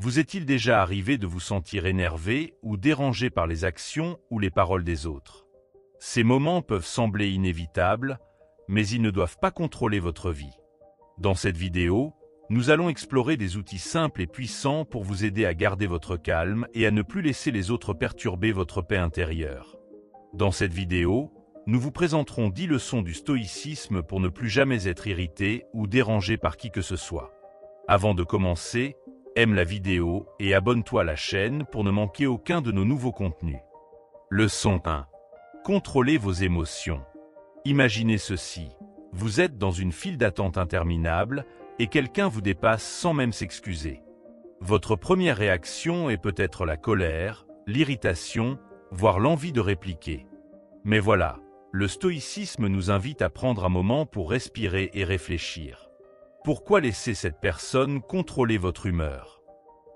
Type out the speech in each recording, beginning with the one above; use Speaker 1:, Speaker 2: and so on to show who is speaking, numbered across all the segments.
Speaker 1: Vous est-il déjà arrivé de vous sentir énervé ou dérangé par les actions ou les paroles des autres? Ces moments peuvent sembler inévitables, mais ils ne doivent pas contrôler votre vie. Dans cette vidéo, nous allons explorer des outils simples et puissants pour vous aider à garder votre calme et à ne plus laisser les autres perturber votre paix intérieure. Dans cette vidéo, nous vous présenterons 10 leçons du stoïcisme pour ne plus jamais être irrité ou dérangé par qui que ce soit. Avant de commencer, aime la vidéo et abonne-toi à la chaîne pour ne manquer aucun de nos nouveaux contenus. Leçon 1. Contrôlez vos émotions. Imaginez ceci. Vous êtes dans une file d'attente interminable et quelqu'un vous dépasse sans même s'excuser. Votre première réaction est peut-être la colère, l'irritation, voire l'envie de répliquer. Mais voilà, le stoïcisme nous invite à prendre un moment pour respirer et réfléchir. Pourquoi laisser cette personne contrôler votre humeur?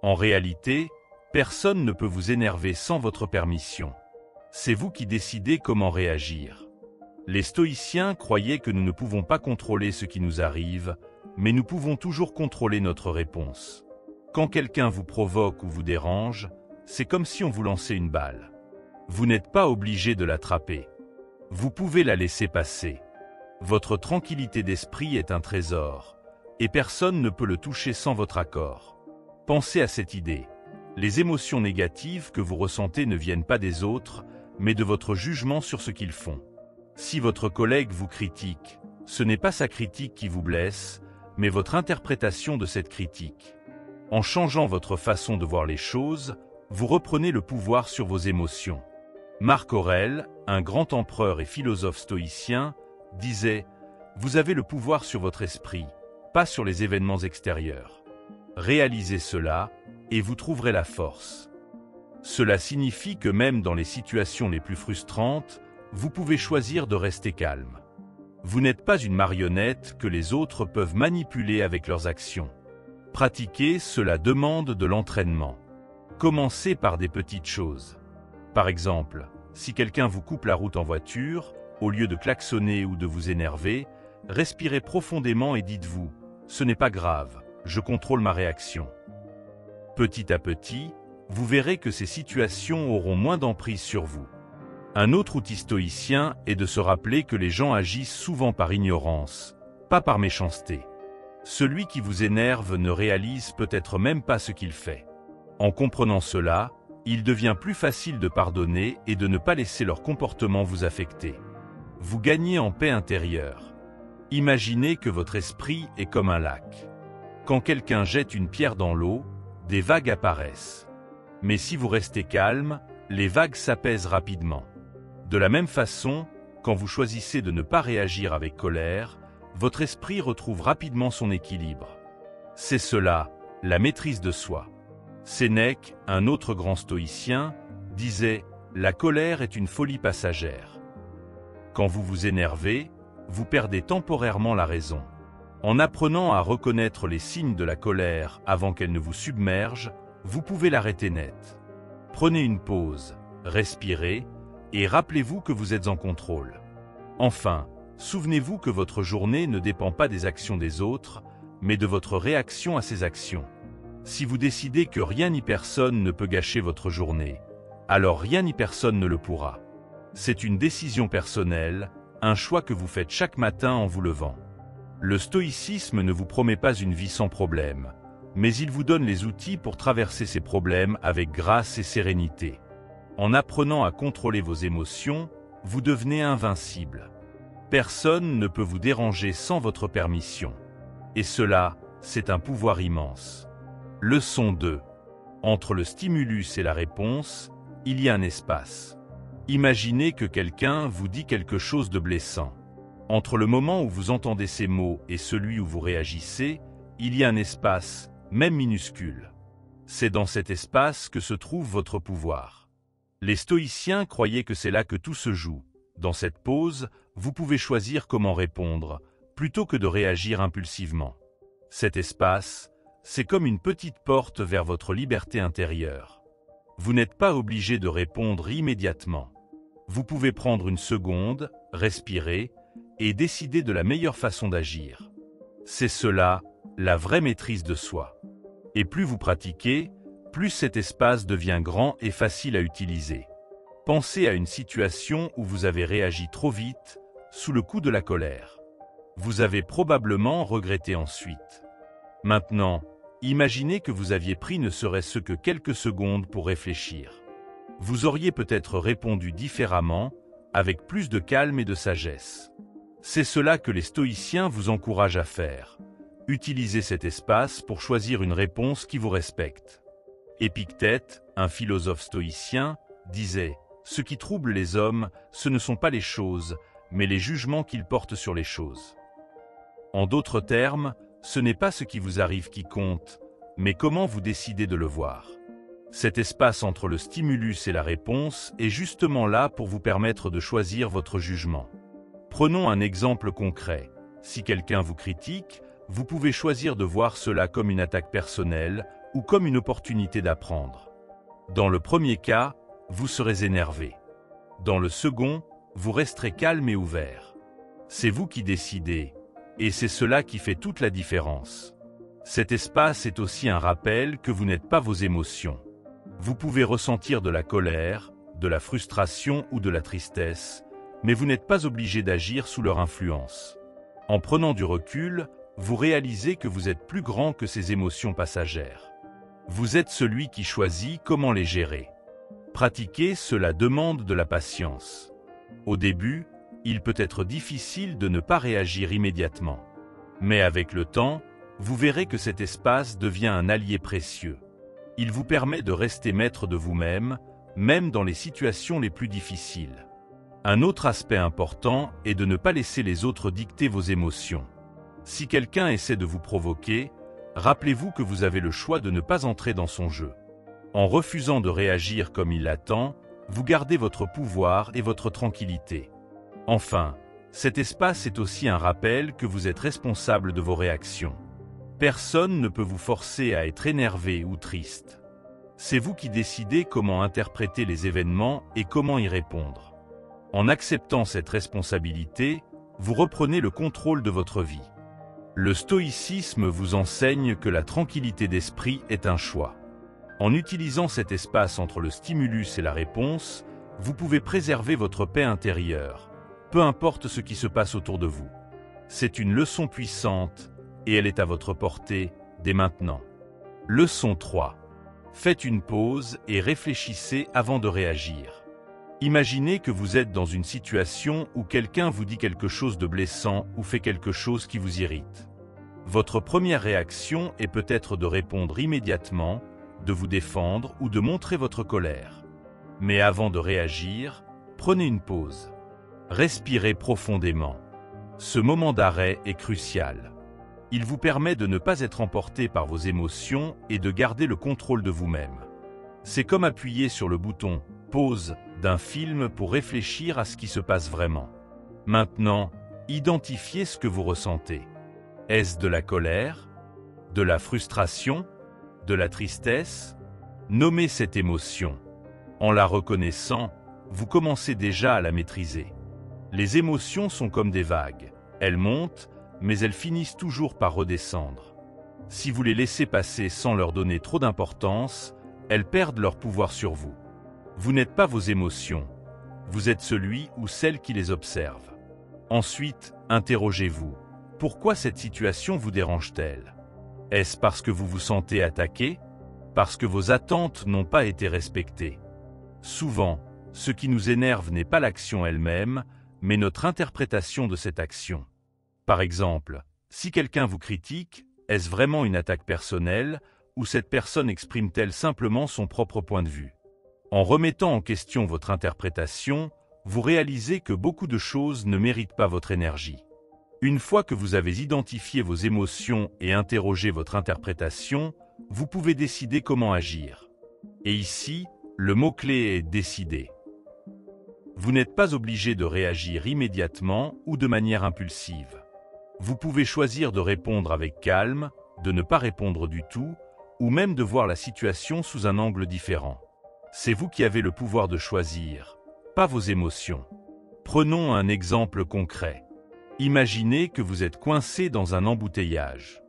Speaker 1: En réalité, personne ne peut vous énerver sans votre permission. C'est vous qui décidez comment réagir. Les stoïciens croyaient que nous ne pouvons pas contrôler ce qui nous arrive, mais nous pouvons toujours contrôler notre réponse. Quand quelqu'un vous provoque ou vous dérange, c'est comme si on vous lançait une balle. Vous n'êtes pas obligé de l'attraper. Vous pouvez la laisser passer. Votre tranquillité d'esprit est un trésor, et personne ne peut le toucher sans votre accord. Pensez à cette idée. Les émotions négatives que vous ressentez ne viennent pas des autres, mais de votre jugement sur ce qu'ils font. Si votre collègue vous critique, ce n'est pas sa critique qui vous blesse, mais votre interprétation de cette critique. En changeant votre façon de voir les choses, vous reprenez le pouvoir sur vos émotions. Marc Aurèle, un grand empereur et philosophe stoïcien, disait « Vous avez le pouvoir sur votre esprit, pas sur les événements extérieurs. Réalisez cela, et vous trouverez la force. » Cela signifie que même dans les situations les plus frustrantes, vous pouvez choisir de rester calme. Vous n'êtes pas une marionnette que les autres peuvent manipuler avec leurs actions. Pratiquer, cela demande de l'entraînement. Commencez par des petites choses. Par exemple, si quelqu'un vous coupe la route en voiture, au lieu de klaxonner ou de vous énerver, respirez profondément et dites-vous « Ce n'est pas grave, je contrôle ma réaction ». Petit à petit, vous verrez que ces situations auront moins d'emprise sur vous. Un autre outil stoïcien est de se rappeler que les gens agissent souvent par ignorance, pas par méchanceté. Celui qui vous énerve ne réalise peut-être même pas ce qu'il fait. En comprenant cela, il devient plus facile de pardonner et de ne pas laisser leur comportement vous affecter. Vous gagnez en paix intérieure. Imaginez que votre esprit est comme un lac. Quand quelqu'un jette une pierre dans l'eau, des vagues apparaissent. Mais si vous restez calme, les vagues s'apaisent rapidement. De la même façon, quand vous choisissez de ne pas réagir avec colère, votre esprit retrouve rapidement son équilibre. C'est cela, la maîtrise de soi. Sénèque, un autre grand stoïcien, disait « La colère est une folie passagère ». Quand vous vous énervez, vous perdez temporairement la raison. En apprenant à reconnaître les signes de la colère avant qu'elle ne vous submerge, vous pouvez l'arrêter net. Prenez une pause, respirez, et rappelez-vous que vous êtes en contrôle. Enfin, souvenez-vous que votre journée ne dépend pas des actions des autres, mais de votre réaction à ces actions. Si vous décidez que rien ni personne ne peut gâcher votre journée, alors rien ni personne ne le pourra. C'est une décision personnelle, un choix que vous faites chaque matin en vous levant. Le stoïcisme ne vous promet pas une vie sans problème, mais il vous donne les outils pour traverser ces problèmes avec grâce et sérénité. En apprenant à contrôler vos émotions, vous devenez invincible. Personne ne peut vous déranger sans votre permission. Et cela, c'est un pouvoir immense. Leçon 2. Entre le stimulus et la réponse, il y a un espace. Imaginez que quelqu'un vous dit quelque chose de blessant. Entre le moment où vous entendez ces mots et celui où vous réagissez, il y a un espace, même minuscule. C'est dans cet espace que se trouve votre pouvoir. Les stoïciens croyaient que c'est là que tout se joue. Dans cette pause, vous pouvez choisir comment répondre, plutôt que de réagir impulsivement. Cet espace, c'est comme une petite porte vers votre liberté intérieure. Vous n'êtes pas obligé de répondre immédiatement. Vous pouvez prendre une seconde, respirer, et décider de la meilleure façon d'agir. C'est cela, la vraie maîtrise de soi. Et plus vous pratiquez, plus cet espace devient grand et facile à utiliser. Pensez à une situation où vous avez réagi trop vite, sous le coup de la colère. Vous avez probablement regretté ensuite. Maintenant, imaginez que vous aviez pris ne serait-ce que quelques secondes pour réfléchir. Vous auriez peut-être répondu différemment, avec plus de calme et de sagesse. C'est cela que les stoïciens vous encouragent à faire. Utilisez cet espace pour choisir une réponse qui vous respecte. Épictète, un philosophe stoïcien, disait « Ce qui trouble les hommes, ce ne sont pas les choses, mais les jugements qu'ils portent sur les choses. » En d'autres termes, ce n'est pas ce qui vous arrive qui compte, mais comment vous décidez de le voir. Cet espace entre le stimulus et la réponse est justement là pour vous permettre de choisir votre jugement. Prenons un exemple concret. Si quelqu'un vous critique, vous pouvez choisir de voir cela comme une attaque personnelle ou comme une opportunité d'apprendre. Dans le premier cas, vous serez énervé. Dans le second, vous resterez calme et ouvert. C'est vous qui décidez, et c'est cela qui fait toute la différence. Cet espace est aussi un rappel que vous n'êtes pas vos émotions. Vous pouvez ressentir de la colère, de la frustration ou de la tristesse, mais vous n'êtes pas obligé d'agir sous leur influence. En prenant du recul, vous réalisez que vous êtes plus grand que ces émotions passagères. Vous êtes celui qui choisit comment les gérer. Pratiquer, cela demande de la patience. Au début, il peut être difficile de ne pas réagir immédiatement. Mais avec le temps, vous verrez que cet espace devient un allié précieux. Il vous permet de rester maître de vous-même, même dans les situations les plus difficiles. Un autre aspect important est de ne pas laisser les autres dicter vos émotions. Si quelqu'un essaie de vous provoquer, rappelez-vous que vous avez le choix de ne pas entrer dans son jeu. En refusant de réagir comme il l'attend, vous gardez votre pouvoir et votre tranquillité. Enfin, cet espace est aussi un rappel que vous êtes responsable de vos réactions. Personne ne peut vous forcer à être énervé ou triste. C'est vous qui décidez comment interpréter les événements et comment y répondre. En acceptant cette responsabilité, vous reprenez le contrôle de votre vie. Le stoïcisme vous enseigne que la tranquillité d'esprit est un choix. En utilisant cet espace entre le stimulus et la réponse, vous pouvez préserver votre paix intérieure, peu importe ce qui se passe autour de vous. C'est une leçon puissante, et elle est à votre portée dès maintenant. Leçon 3. Faites une pause et réfléchissez avant de réagir. Imaginez que vous êtes dans une situation où quelqu'un vous dit quelque chose de blessant ou fait quelque chose qui vous irrite. Votre première réaction est peut-être de répondre immédiatement, de vous défendre ou de montrer votre colère. Mais avant de réagir, prenez une pause. Respirez profondément. Ce moment d'arrêt est crucial. Il vous permet de ne pas être emporté par vos émotions et de garder le contrôle de vous-même. C'est comme appuyer sur le bouton « Pause » d'un film pour réfléchir à ce qui se passe vraiment. Maintenant, identifiez ce que vous ressentez. Est-ce de la colère? De la frustration? De la tristesse? Nommez cette émotion. En la reconnaissant, vous commencez déjà à la maîtriser. Les émotions sont comme des vagues. Elles montent, mais elles finissent toujours par redescendre. Si vous les laissez passer sans leur donner trop d'importance, elles perdent leur pouvoir sur vous. Vous n'êtes pas vos émotions, vous êtes celui ou celle qui les observe. Ensuite, interrogez-vous. Pourquoi cette situation vous dérange-t-elle? Est-ce parce que vous vous sentez attaqué? Parce que vos attentes n'ont pas été respectées? Souvent, ce qui nous énerve n'est pas l'action elle-même, mais notre interprétation de cette action. Par exemple, si quelqu'un vous critique, est-ce vraiment une attaque personnelle, ou cette personne exprime-t-elle simplement son propre point de vue? En remettant en question votre interprétation, vous réalisez que beaucoup de choses ne méritent pas votre énergie. Une fois que vous avez identifié vos émotions et interrogé votre interprétation, vous pouvez décider comment agir. Et ici, le mot-clé est « décider ». Vous n'êtes pas obligé de réagir immédiatement ou de manière impulsive. Vous pouvez choisir de répondre avec calme, de ne pas répondre du tout, ou même de voir la situation sous un angle différent. C'est vous qui avez le pouvoir de choisir, pas vos émotions. Prenons un exemple concret. Imaginez que vous êtes coincé dans un embouteillage.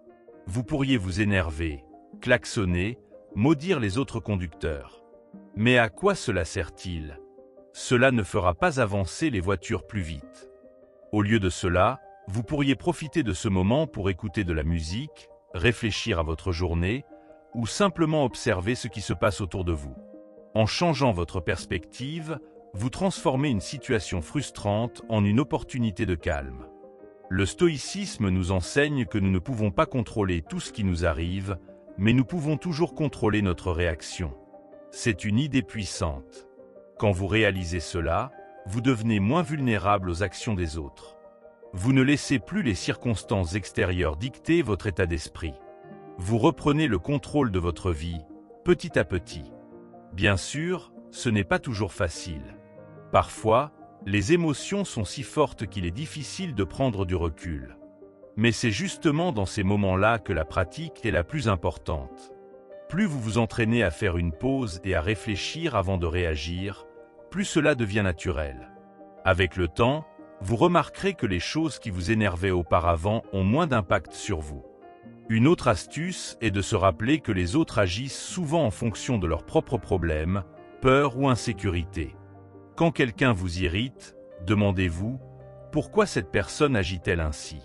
Speaker 1: Vous pourriez vous énerver, klaxonner maudire les autres conducteurs. Mais à quoi cela sert-il? Cela ne fera pas avancer les voitures plus vite. Au lieu de cela, vous pourriez profiter de ce moment pour écouter de la musique, réfléchir à votre journée, ou simplement observer ce qui se passe autour de vous. En changeant votre perspective, vous transformez une situation frustrante en une opportunité de calme. Le stoïcisme nous enseigne que nous ne pouvons pas contrôler tout ce qui nous arrive, mais nous pouvons toujours contrôler notre réaction. C'est une idée puissante. Quand vous réalisez cela, vous devenez moins vulnérable aux actions des autres. Vous ne laissez plus les circonstances extérieures dicter votre état d'esprit. Vous reprenez le contrôle de votre vie, petit à petit. Bien sûr, ce n'est pas toujours facile. Parfois, les émotions sont si fortes qu'il est difficile de prendre du recul. Mais c'est justement dans ces moments-là que la pratique est la plus importante. Plus vous vous entraînez à faire une pause et à réfléchir avant de réagir, plus cela devient naturel. Avec le temps, vous remarquerez que les choses qui vous énervaient auparavant ont moins d'impact sur vous. Une autre astuce est de se rappeler que les autres agissent souvent en fonction de leurs propres problèmes, peurs ou insécurité. Quand quelqu'un vous irrite, demandez-vous « Pourquoi cette personne agit-elle ainsi ?»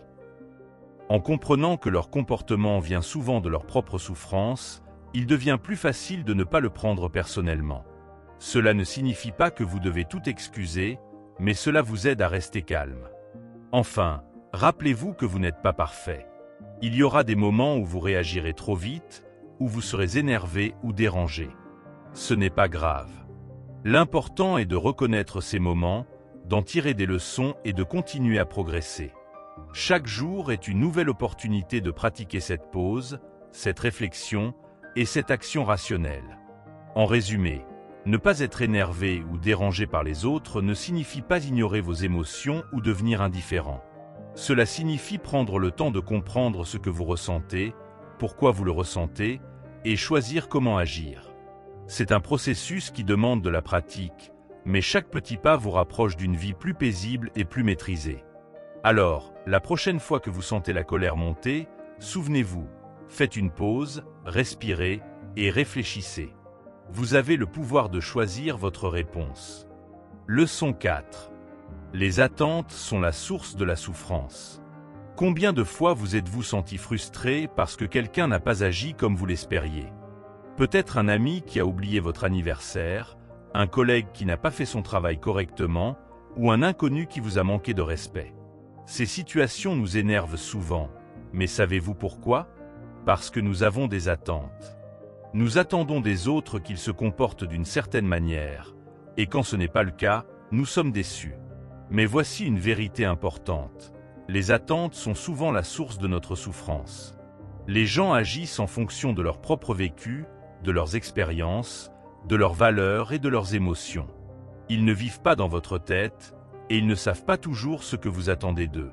Speaker 1: En comprenant que leur comportement vient souvent de leur propre souffrance, il devient plus facile de ne pas le prendre personnellement. Cela ne signifie pas que vous devez tout excuser, mais cela vous aide à rester calme. Enfin, rappelez-vous que vous n'êtes pas parfait. Il y aura des moments où vous réagirez trop vite, où vous serez énervé ou dérangé. Ce n'est pas grave. L'important est de reconnaître ces moments, d'en tirer des leçons et de continuer à progresser. Chaque jour est une nouvelle opportunité de pratiquer cette pause, cette réflexion et cette action rationnelle. En résumé, ne pas être énervé ou dérangé par les autres ne signifie pas ignorer vos émotions ou devenir indifférent. Cela signifie prendre le temps de comprendre ce que vous ressentez, pourquoi vous le ressentez, et choisir comment agir. C'est un processus qui demande de la pratique, mais chaque petit pas vous rapproche d'une vie plus paisible et plus maîtrisée. Alors, la prochaine fois que vous sentez la colère monter, souvenez-vous, faites une pause, respirez et réfléchissez. Vous avez le pouvoir de choisir votre réponse. Leçon 4. Les attentes sont la source de la souffrance. Combien de fois vous êtes-vous senti frustré parce que quelqu'un n'a pas agi comme vous l'espériez? Peut-être un ami qui a oublié votre anniversaire, un collègue qui n'a pas fait son travail correctement, ou un inconnu qui vous a manqué de respect. Ces situations nous énervent souvent, mais savez-vous pourquoi? Parce que nous avons des attentes. Nous attendons des autres qu'ils se comportent d'une certaine manière, et quand ce n'est pas le cas, nous sommes déçus. Mais voici une vérité importante. Les attentes sont souvent la source de notre souffrance. Les gens agissent en fonction de leur propre vécu, de leurs expériences, de leurs valeurs et de leurs émotions. Ils ne vivent pas dans votre tête, et ils ne savent pas toujours ce que vous attendez d'eux.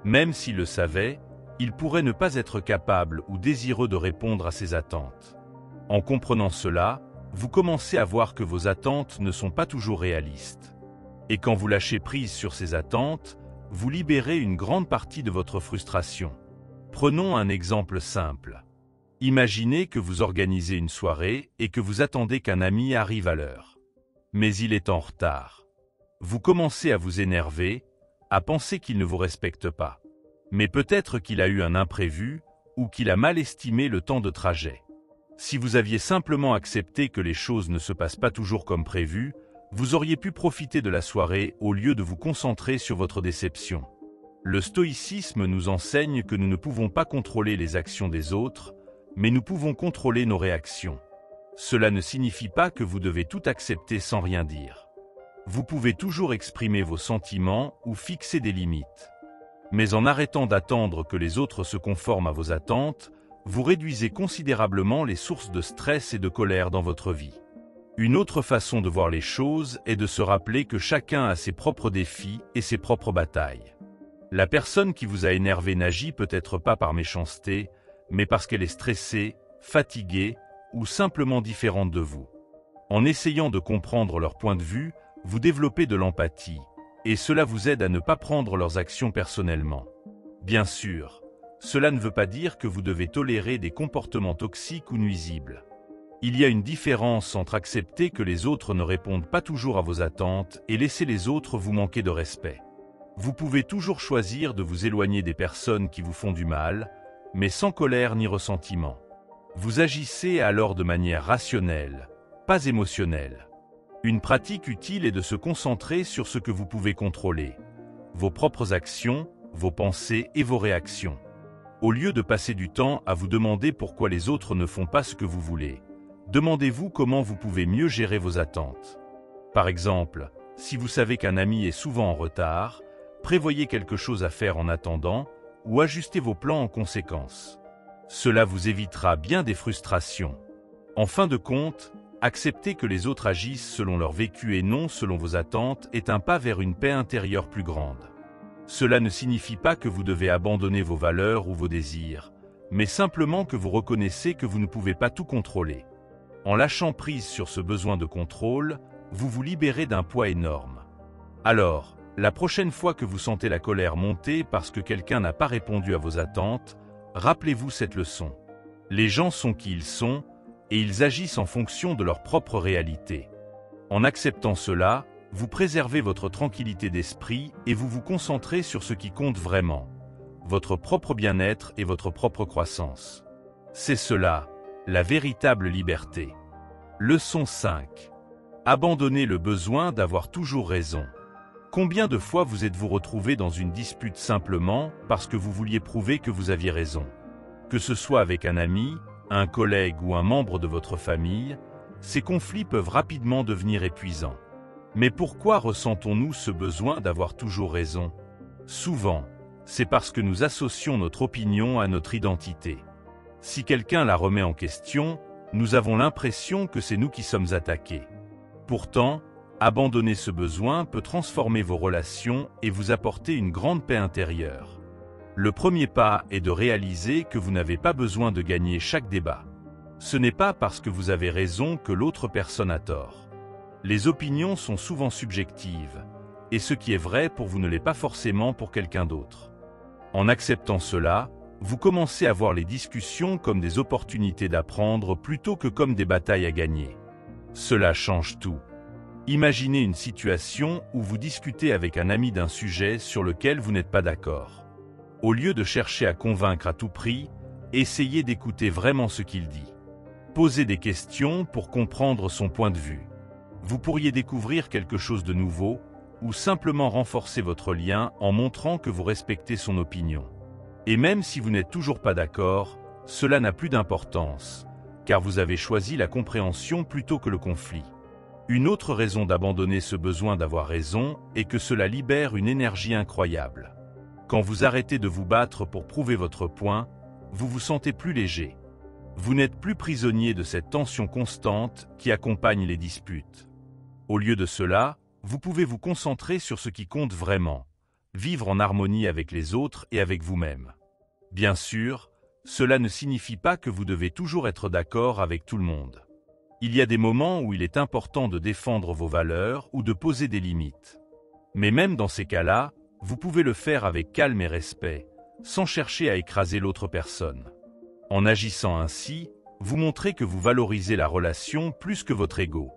Speaker 1: Même s'ils le savaient, ils pourraient ne pas être capables ou désireux de répondre à ces attentes. En comprenant cela, vous commencez à voir que vos attentes ne sont pas toujours réalistes. Et quand vous lâchez prise sur ces attentes, vous libérez une grande partie de votre frustration. Prenons un exemple simple. Imaginez que vous organisez une soirée et que vous attendez qu'un ami arrive à l'heure. Mais il est en retard. Vous commencez à vous énerver, à penser qu'il ne vous respecte pas. Mais peut-être qu'il a eu un imprévu ou qu'il a mal estimé le temps de trajet. Si vous aviez simplement accepté que les choses ne se passent pas toujours comme prévu, vous auriez pu profiter de la soirée au lieu de vous concentrer sur votre déception. Le stoïcisme nous enseigne que nous ne pouvons pas contrôler les actions des autres, mais nous pouvons contrôler nos réactions. Cela ne signifie pas que vous devez tout accepter sans rien dire. Vous pouvez toujours exprimer vos sentiments ou fixer des limites. Mais en arrêtant d'attendre que les autres se conforment à vos attentes, vous réduisez considérablement les sources de stress et de colère dans votre vie. Une autre façon de voir les choses est de se rappeler que chacun a ses propres défis et ses propres batailles. La personne qui vous a énervé n'agit peut-être pas par méchanceté, mais parce qu'elle est stressée, fatiguée ou simplement différente de vous. En essayant de comprendre leur point de vue, vous développez de l'empathie, et cela vous aide à ne pas prendre leurs actions personnellement. Bien sûr, cela ne veut pas dire que vous devez tolérer des comportements toxiques ou nuisibles. Il y a une différence entre accepter que les autres ne répondent pas toujours à vos attentes et laisser les autres vous manquer de respect. Vous pouvez toujours choisir de vous éloigner des personnes qui vous font du mal, mais sans colère ni ressentiment. Vous agissez alors de manière rationnelle, pas émotionnelle. Une pratique utile est de se concentrer sur ce que vous pouvez contrôler, vos propres actions, vos pensées et vos réactions. Au lieu de passer du temps à vous demander pourquoi les autres ne font pas ce que vous voulez, demandez-vous comment vous pouvez mieux gérer vos attentes. Par exemple, si vous savez qu'un ami est souvent en retard, prévoyez quelque chose à faire en attendant ou ajustez vos plans en conséquence. Cela vous évitera bien des frustrations. En fin de compte, accepter que les autres agissent selon leur vécu et non selon vos attentes est un pas vers une paix intérieure plus grande. Cela ne signifie pas que vous devez abandonner vos valeurs ou vos désirs, mais simplement que vous reconnaissez que vous ne pouvez pas tout contrôler. En lâchant prise sur ce besoin de contrôle, vous vous libérez d'un poids énorme. Alors, la prochaine fois que vous sentez la colère monter parce que quelqu'un n'a pas répondu à vos attentes, rappelez-vous cette leçon. Les gens sont qui ils sont, et ils agissent en fonction de leur propre réalité. En acceptant cela, vous préservez votre tranquillité d'esprit et vous vous concentrez sur ce qui compte vraiment, votre propre bien-être et votre propre croissance. C'est cela, la véritable liberté. Leçon 5. Abandonnez le besoin d'avoir toujours raison. Combien de fois vous êtes-vous retrouvé dans une dispute simplement parce que vous vouliez prouver que vous aviez raison? Que ce soit avec un ami, un collègue ou un membre de votre famille, ces conflits peuvent rapidement devenir épuisants. Mais pourquoi ressentons-nous ce besoin d'avoir toujours raison? Souvent, c'est parce que nous associons notre opinion à notre identité. Si quelqu'un la remet en question, nous avons l'impression que c'est nous qui sommes attaqués. Pourtant, abandonner ce besoin peut transformer vos relations et vous apporter une grande paix intérieure. Le premier pas est de réaliser que vous n'avez pas besoin de gagner chaque débat. Ce n'est pas parce que vous avez raison que l'autre personne a tort. Les opinions sont souvent subjectives, et ce qui est vrai pour vous ne l'est pas forcément pour quelqu'un d'autre. En acceptant cela, vous commencez à voir les discussions comme des opportunités d'apprendre plutôt que comme des batailles à gagner. Cela change tout. Imaginez une situation où vous discutez avec un ami d'un sujet sur lequel vous n'êtes pas d'accord. Au lieu de chercher à convaincre à tout prix, essayez d'écouter vraiment ce qu'il dit. Posez des questions pour comprendre son point de vue. Vous pourriez découvrir quelque chose de nouveau ou simplement renforcer votre lien en montrant que vous respectez son opinion. Et même si vous n'êtes toujours pas d'accord, cela n'a plus d'importance, car vous avez choisi la compréhension plutôt que le conflit. Une autre raison d'abandonner ce besoin d'avoir raison est que cela libère une énergie incroyable. Quand vous arrêtez de vous battre pour prouver votre point, vous vous sentez plus léger. Vous n'êtes plus prisonnier de cette tension constante qui accompagne les disputes. Au lieu de cela, vous pouvez vous concentrer sur ce qui compte vraiment, vivre en harmonie avec les autres et avec vous-même. Bien sûr, cela ne signifie pas que vous devez toujours être d'accord avec tout le monde. Il y a des moments où il est important de défendre vos valeurs ou de poser des limites. Mais même dans ces cas-là, vous pouvez le faire avec calme et respect, sans chercher à écraser l'autre personne. En agissant ainsi, vous montrez que vous valorisez la relation plus que votre ego.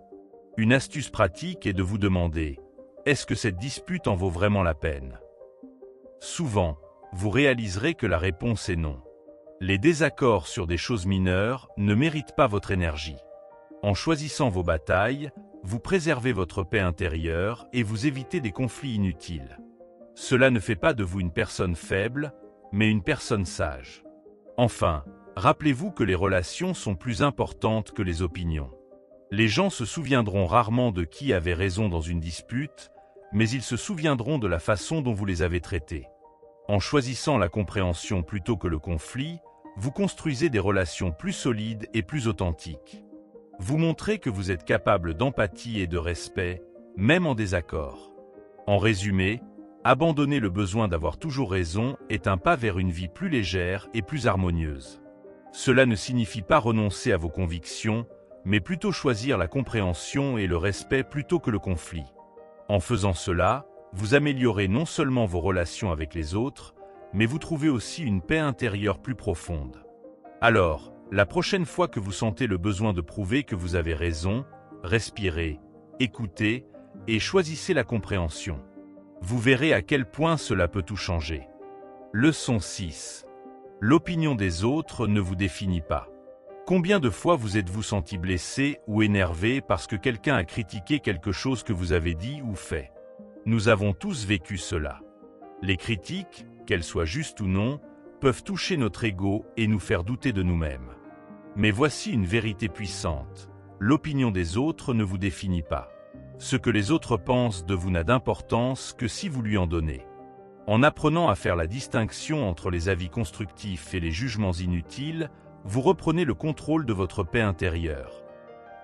Speaker 1: Une astuce pratique est de vous demander « Est-ce que cette dispute en vaut vraiment la peine ?» Souvent, vous réaliserez que la réponse est non. Les désaccords sur des choses mineures ne méritent pas votre énergie. En choisissant vos batailles, vous préservez votre paix intérieure et vous évitez des conflits inutiles. Cela ne fait pas de vous une personne faible, mais une personne sage. Enfin, rappelez-vous que les relations sont plus importantes que les opinions. Les gens se souviendront rarement de qui avait raison dans une dispute, mais ils se souviendront de la façon dont vous les avez traités. En choisissant la compréhension plutôt que le conflit, vous construisez des relations plus solides et plus authentiques. Vous montrez que vous êtes capable d'empathie et de respect, même en désaccord. En résumé, abandonner le besoin d'avoir toujours raison est un pas vers une vie plus légère et plus harmonieuse. Cela ne signifie pas renoncer à vos convictions, mais plutôt choisir la compréhension et le respect plutôt que le conflit. En faisant cela, vous améliorez non seulement vos relations avec les autres, mais vous trouvez aussi une paix intérieure plus profonde. Alors, La prochaine fois que vous sentez le besoin de prouver que vous avez raison, respirez, écoutez et choisissez la compréhension. Vous verrez à quel point cela peut tout changer. Leçon 6. L'opinion des autres ne vous définit pas. Combien de fois vous êtes-vous senti blessé ou énervé parce que quelqu'un a critiqué quelque chose que vous avez dit ou fait? Nous avons tous vécu cela. Les critiques, qu'elles soient justes ou non, peuvent toucher notre ego et nous faire douter de nous-mêmes. Mais voici une vérité puissante. L'opinion des autres ne vous définit pas. Ce que les autres pensent de vous n'a d'importance que si vous lui en donnez. En apprenant à faire la distinction entre les avis constructifs et les jugements inutiles, vous reprenez le contrôle de votre paix intérieure.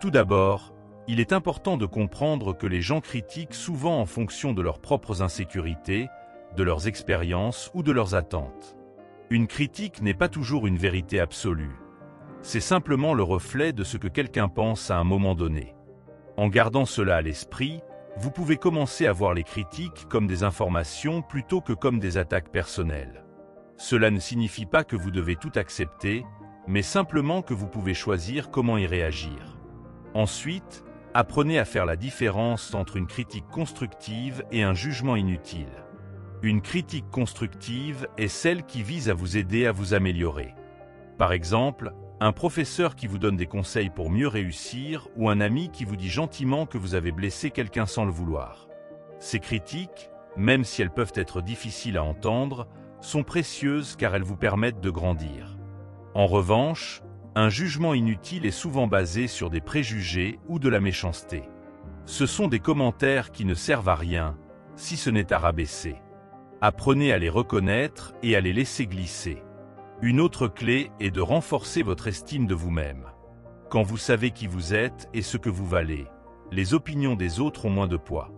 Speaker 1: Tout d'abord, il est important de comprendre que les gens critiquent souvent en fonction de leurs propres insécurités, de leurs expériences ou de leurs attentes. Une critique n'est pas toujours une vérité absolue. C'est simplement le reflet de ce que quelqu'un pense à un moment donné. En gardant cela à l'esprit, vous pouvez commencer à voir les critiques comme des informations plutôt que comme des attaques personnelles. Cela ne signifie pas que vous devez tout accepter, mais simplement que vous pouvez choisir comment y réagir. Ensuite, apprenez à faire la différence entre une critique constructive et un jugement inutile. Une critique constructive est celle qui vise à vous aider à vous améliorer. Par exemple, un professeur qui vous donne des conseils pour mieux réussir ou un ami qui vous dit gentiment que vous avez blessé quelqu'un sans le vouloir. Ces critiques, même si elles peuvent être difficiles à entendre, sont précieuses car elles vous permettent de grandir. En revanche, un jugement inutile est souvent basé sur des préjugés ou de la méchanceté. Ce sont des commentaires qui ne servent à rien, si ce n'est à rabaisser. Apprenez à les reconnaître et à les laisser glisser. Une autre clé est de renforcer votre estime de vous-même. Quand vous savez qui vous êtes et ce que vous valez, les opinions des autres ont moins de poids.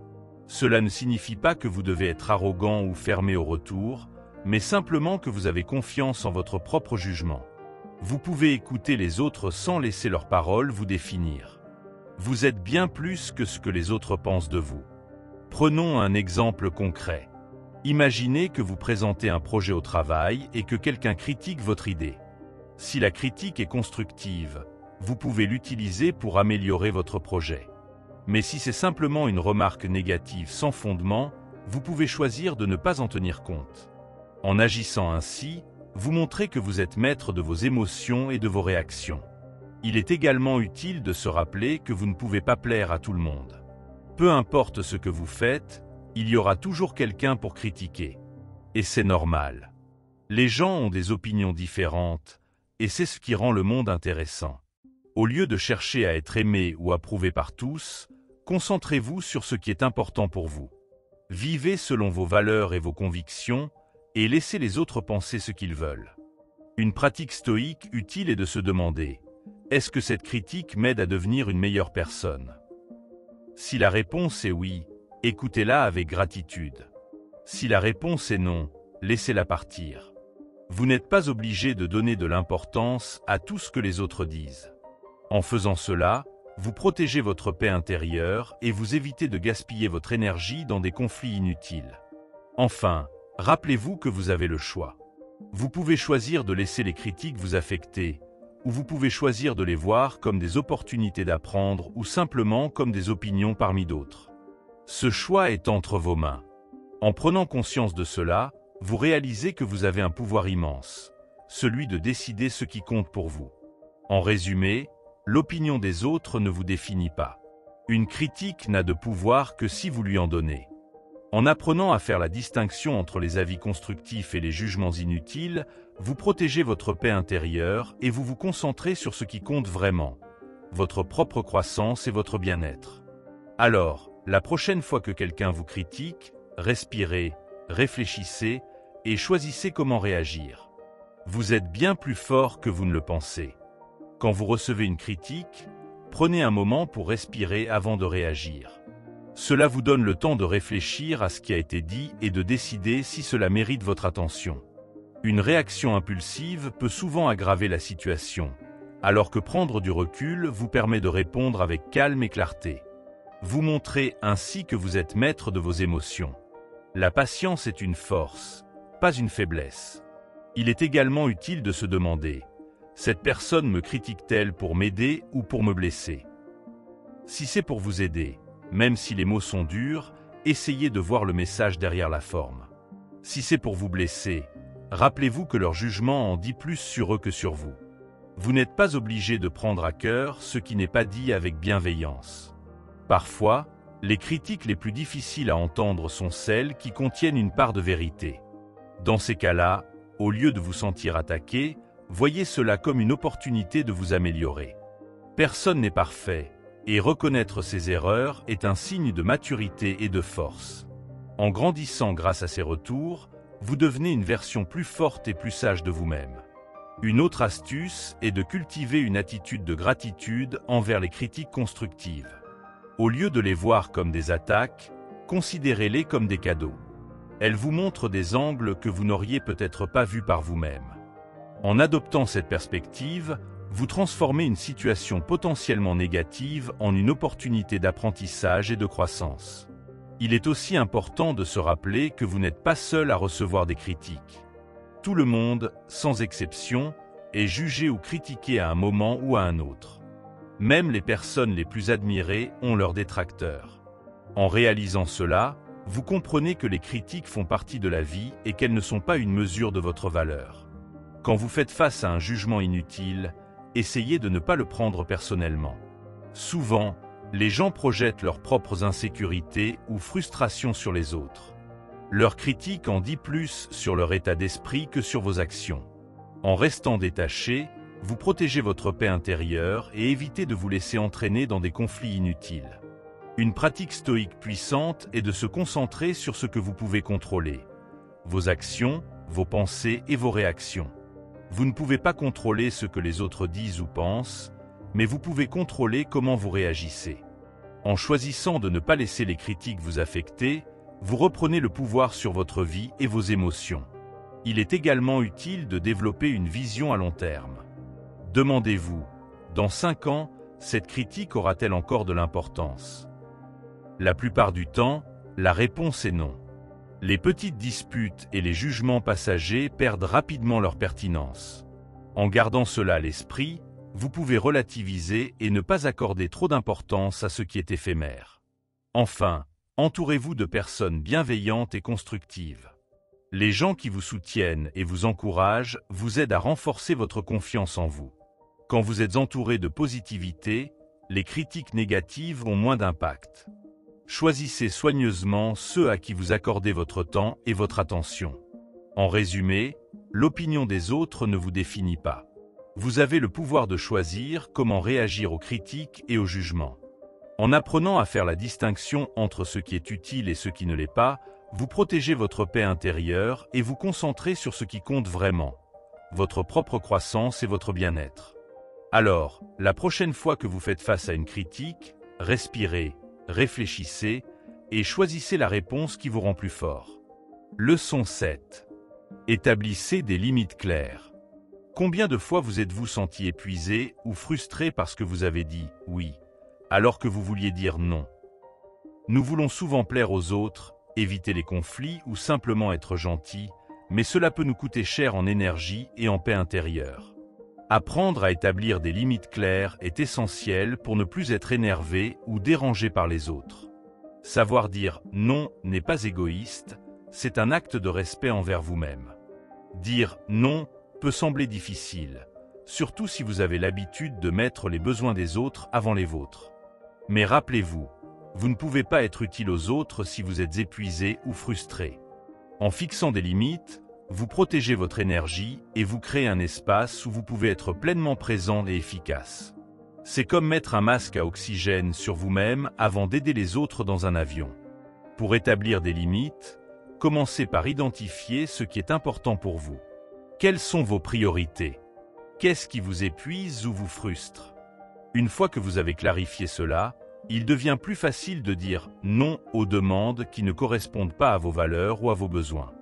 Speaker 1: Cela ne signifie pas que vous devez être arrogant ou fermé au retour, mais simplement que vous avez confiance en votre propre jugement. Vous pouvez écouter les autres sans laisser leurs paroles vous définir. Vous êtes bien plus que ce que les autres pensent de vous. Prenons un exemple concret. Imaginez que vous présentez un projet au travail et que quelqu'un critique votre idée. Si la critique est constructive, vous pouvez l'utiliser pour améliorer votre projet. Mais si c'est simplement une remarque négative sans fondement, vous pouvez choisir de ne pas en tenir compte. En agissant ainsi, vous montrez que vous êtes maître de vos émotions et de vos réactions. Il est également utile de se rappeler que vous ne pouvez pas plaire à tout le monde. Peu importe ce que vous faites, il y aura toujours quelqu'un pour critiquer. Et c'est normal. Les gens ont des opinions différentes, et c'est ce qui rend le monde intéressant. Au lieu de chercher à être aimé ou approuvé par tous, concentrez-vous sur ce qui est important pour vous. Vivez selon vos valeurs et vos convictions, et laissez les autres penser ce qu'ils veulent. Une pratique stoïque utile est de se demander « Est-ce que cette critique m'aide à devenir une meilleure personne ?» Si la réponse est oui, écoutez-la avec gratitude. Si la réponse est non, laissez-la partir. Vous n'êtes pas obligé de donner de l'importance à tout ce que les autres disent. En faisant cela, vous protégez votre paix intérieure et vous évitez de gaspiller votre énergie dans des conflits inutiles. Enfin, rappelez-vous que vous avez le choix. Vous pouvez choisir de laisser les critiques vous affecter, ou vous pouvez choisir de les voir comme des opportunités d'apprendre ou simplement comme des opinions parmi d'autres. Ce choix est entre vos mains. En prenant conscience de cela, vous réalisez que vous avez un pouvoir immense, celui de décider ce qui compte pour vous. En résumé, l'opinion des autres ne vous définit pas. Une critique n'a de pouvoir que si vous lui en donnez. En apprenant à faire la distinction entre les avis constructifs et les jugements inutiles, vous protégez votre paix intérieure et vous vous concentrez sur ce qui compte vraiment, votre propre croissance et votre bien-être. Alors, la prochaine fois que quelqu'un vous critique, respirez, réfléchissez et choisissez comment réagir. Vous êtes bien plus fort que vous ne le pensez. Quand vous recevez une critique, prenez un moment pour respirer avant de réagir. Cela vous donne le temps de réfléchir à ce qui a été dit et de décider si cela mérite votre attention. Une réaction impulsive peut souvent aggraver la situation, alors que prendre du recul vous permet de répondre avec calme et clarté. Vous montrez ainsi que vous êtes maître de vos émotions. La patience est une force, pas une faiblesse. Il est également utile de se demander, Cette personne me critique-t-elle pour m'aider ou pour me blesser? Si c'est pour vous aider, même si les mots sont durs, essayez de voir le message derrière la forme. Si c'est pour vous blesser, rappelez-vous que leur jugement en dit plus sur eux que sur vous. Vous n'êtes pas obligé de prendre à cœur ce qui n'est pas dit avec bienveillance. Parfois, les critiques les plus difficiles à entendre sont celles qui contiennent une part de vérité. Dans ces cas-là, au lieu de vous sentir attaqué, voyez cela comme une opportunité de vous améliorer. Personne n'est parfait, et reconnaître ses erreurs est un signe de maturité et de force. En grandissant grâce à ces retours, vous devenez une version plus forte et plus sage de vous-même. Une autre astuce est de cultiver une attitude de gratitude envers les critiques constructives. Au lieu de les voir comme des attaques, considérez-les comme des cadeaux. Elles vous montrent des angles que vous n'auriez peut-être pas vus par vous-même. En adoptant cette perspective, vous transformez une situation potentiellement négative en une opportunité d'apprentissage et de croissance. Il est aussi important de se rappeler que vous n'êtes pas seul à recevoir des critiques. Tout le monde, sans exception, est jugé ou critiqué à un moment ou à un autre. Même les personnes les plus admirées ont leurs détracteurs. En réalisant cela, vous comprenez que les critiques font partie de la vie et qu'elles ne sont pas une mesure de votre valeur. Quand vous faites face à un jugement inutile, essayez de ne pas le prendre personnellement. Souvent, les gens projettent leurs propres insécurités ou frustrations sur les autres. Leur critique en dit plus sur leur état d'esprit que sur vos actions. En restant détaché, vous protégez votre paix intérieure et évitez de vous laisser entraîner dans des conflits inutiles. Une pratique stoïque puissante est de se concentrer sur ce que vous pouvez contrôler: vos actions, vos pensées et vos réactions. Vous ne pouvez pas contrôler ce que les autres disent ou pensent, mais vous pouvez contrôler comment vous réagissez. En choisissant de ne pas laisser les critiques vous affecter, vous reprenez le pouvoir sur votre vie et vos émotions. Il est également utile de développer une vision à long terme. Demandez-vous, dans 5 ans, cette critique aura-t-elle encore de l'importance? La plupart du temps, la réponse est non. Les petites disputes et les jugements passagers perdent rapidement leur pertinence. En gardant cela à l'esprit, vous pouvez relativiser et ne pas accorder trop d'importance à ce qui est éphémère. Enfin, entourez-vous de personnes bienveillantes et constructives. Les gens qui vous soutiennent et vous encouragent vous aident à renforcer votre confiance en vous. Quand vous êtes entouré de positivité, les critiques négatives ont moins d'impact. Choisissez soigneusement ceux à qui vous accordez votre temps et votre attention. En résumé, l'opinion des autres ne vous définit pas. Vous avez le pouvoir de choisir comment réagir aux critiques et aux jugements. En apprenant à faire la distinction entre ce qui est utile et ce qui ne l'est pas, vous protégez votre paix intérieure et vous concentrez sur ce qui compte vraiment: votre propre croissance et votre bien-être. Alors, la prochaine fois que vous faites face à une critique, respirez, réfléchissez et choisissez la réponse qui vous rend plus fort. Leçon 7. Établissez des limites claires. Combien de fois vous êtes-vous senti épuisé ou frustré parce que vous avez dit « oui » alors que vous vouliez dire « non ». Nous voulons souvent plaire aux autres, éviter les conflits ou simplement être gentils, mais cela peut nous coûter cher en énergie et en paix intérieure. Apprendre à établir des limites claires est essentiel pour ne plus être énervé ou dérangé par les autres. Savoir dire « non » n'est pas égoïste, c'est un acte de respect envers vous-même. Dire « non » peut sembler difficile, surtout si vous avez l'habitude de mettre les besoins des autres avant les vôtres. Mais rappelez-vous, vous ne pouvez pas être utile aux autres si vous êtes épuisé ou frustré. En fixant des limites, vous protégez votre énergie et vous créez un espace où vous pouvez être pleinement présent et efficace. C'est comme mettre un masque à oxygène sur vous-même avant d'aider les autres dans un avion. Pour établir des limites, commencez par identifier ce qui est important pour vous. Quelles sont vos priorités? Qu'est-ce qui vous épuise ou vous frustre? Une fois que vous avez clarifié cela, il devient plus facile de dire non aux demandes qui ne correspondent pas à vos valeurs ou à vos besoins.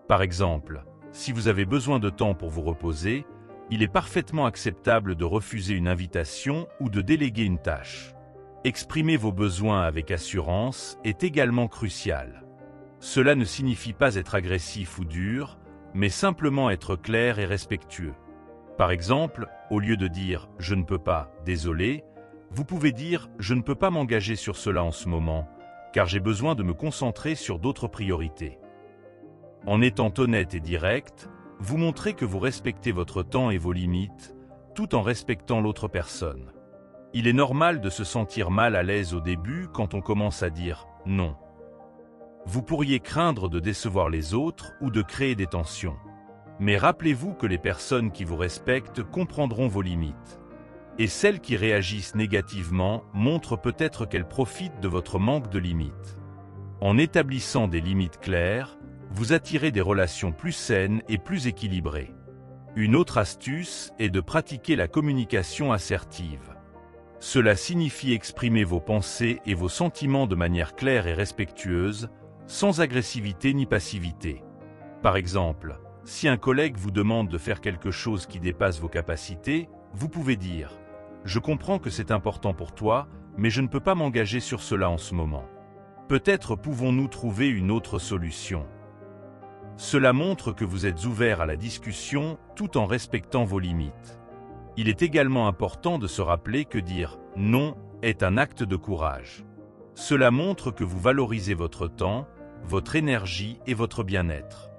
Speaker 1: Par exemple, si vous avez besoin de temps pour vous reposer, il est parfaitement acceptable de refuser une invitation ou de déléguer une tâche. Exprimer vos besoins avec assurance est également crucial. Cela ne signifie pas être agressif ou dur, mais simplement être clair et respectueux. Par exemple, au lieu de dire « je ne peux pas, désolé », vous pouvez dire « je ne peux pas m'engager sur cela en ce moment, car j'ai besoin de me concentrer sur d'autres priorités ». En étant honnête et direct, vous montrez que vous respectez votre temps et vos limites, tout en respectant l'autre personne. Il est normal de se sentir mal à l'aise au début quand on commence à dire « non ». Vous pourriez craindre de décevoir les autres ou de créer des tensions. Mais rappelez-vous que les personnes qui vous respectent comprendront vos limites. Et celles qui réagissent négativement montrent peut-être qu'elles profitent de votre manque de limites. En établissant des limites claires, vous attirez des relations plus saines et plus équilibrées. Une autre astuce est de pratiquer la communication assertive. Cela signifie exprimer vos pensées et vos sentiments de manière claire et respectueuse, sans agressivité ni passivité. Par exemple, si un collègue vous demande de faire quelque chose qui dépasse vos capacités, vous pouvez dire « Je comprends que c'est important pour toi, mais je ne peux pas m'engager sur cela en ce moment. Peut-être pouvons-nous trouver une autre solution ». Cela montre que vous êtes ouvert à la discussion tout en respectant vos limites. Il est également important de se rappeler que dire « non » est un acte de courage. Cela montre que vous valorisez votre temps, votre énergie et votre bien-être.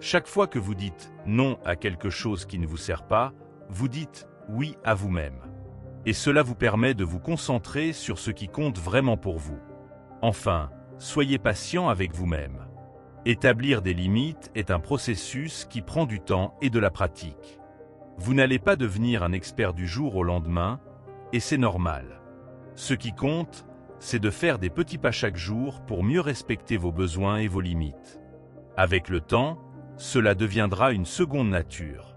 Speaker 1: Chaque fois que vous dites « non » à quelque chose qui ne vous sert pas, vous dites « oui » à vous-même. Et cela vous permet de vous concentrer sur ce qui compte vraiment pour vous. Enfin, soyez patient avec vous-même. Établir des limites est un processus qui prend du temps et de la pratique. Vous n'allez pas devenir un expert du jour au lendemain, et c'est normal. Ce qui compte, c'est de faire des petits pas chaque jour pour mieux respecter vos besoins et vos limites. Avec le temps, cela deviendra une seconde nature.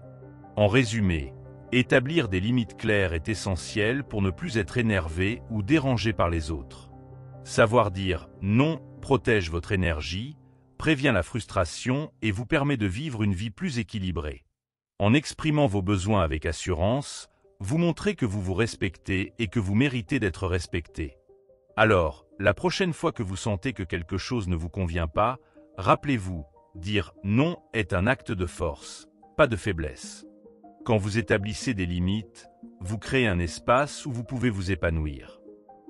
Speaker 1: En résumé, établir des limites claires est essentiel pour ne plus être énervé ou dérangé par les autres. Savoir dire « non » protège votre énergie, prévient la frustration et vous permet de vivre une vie plus équilibrée. En exprimant vos besoins avec assurance, vous montrez que vous vous respectez et que vous méritez d'être respecté. Alors, la prochaine fois que vous sentez que quelque chose ne vous convient pas, rappelez-vous, dire « non » est un acte de force, pas de faiblesse. Quand vous établissez des limites, vous créez un espace où vous pouvez vous épanouir.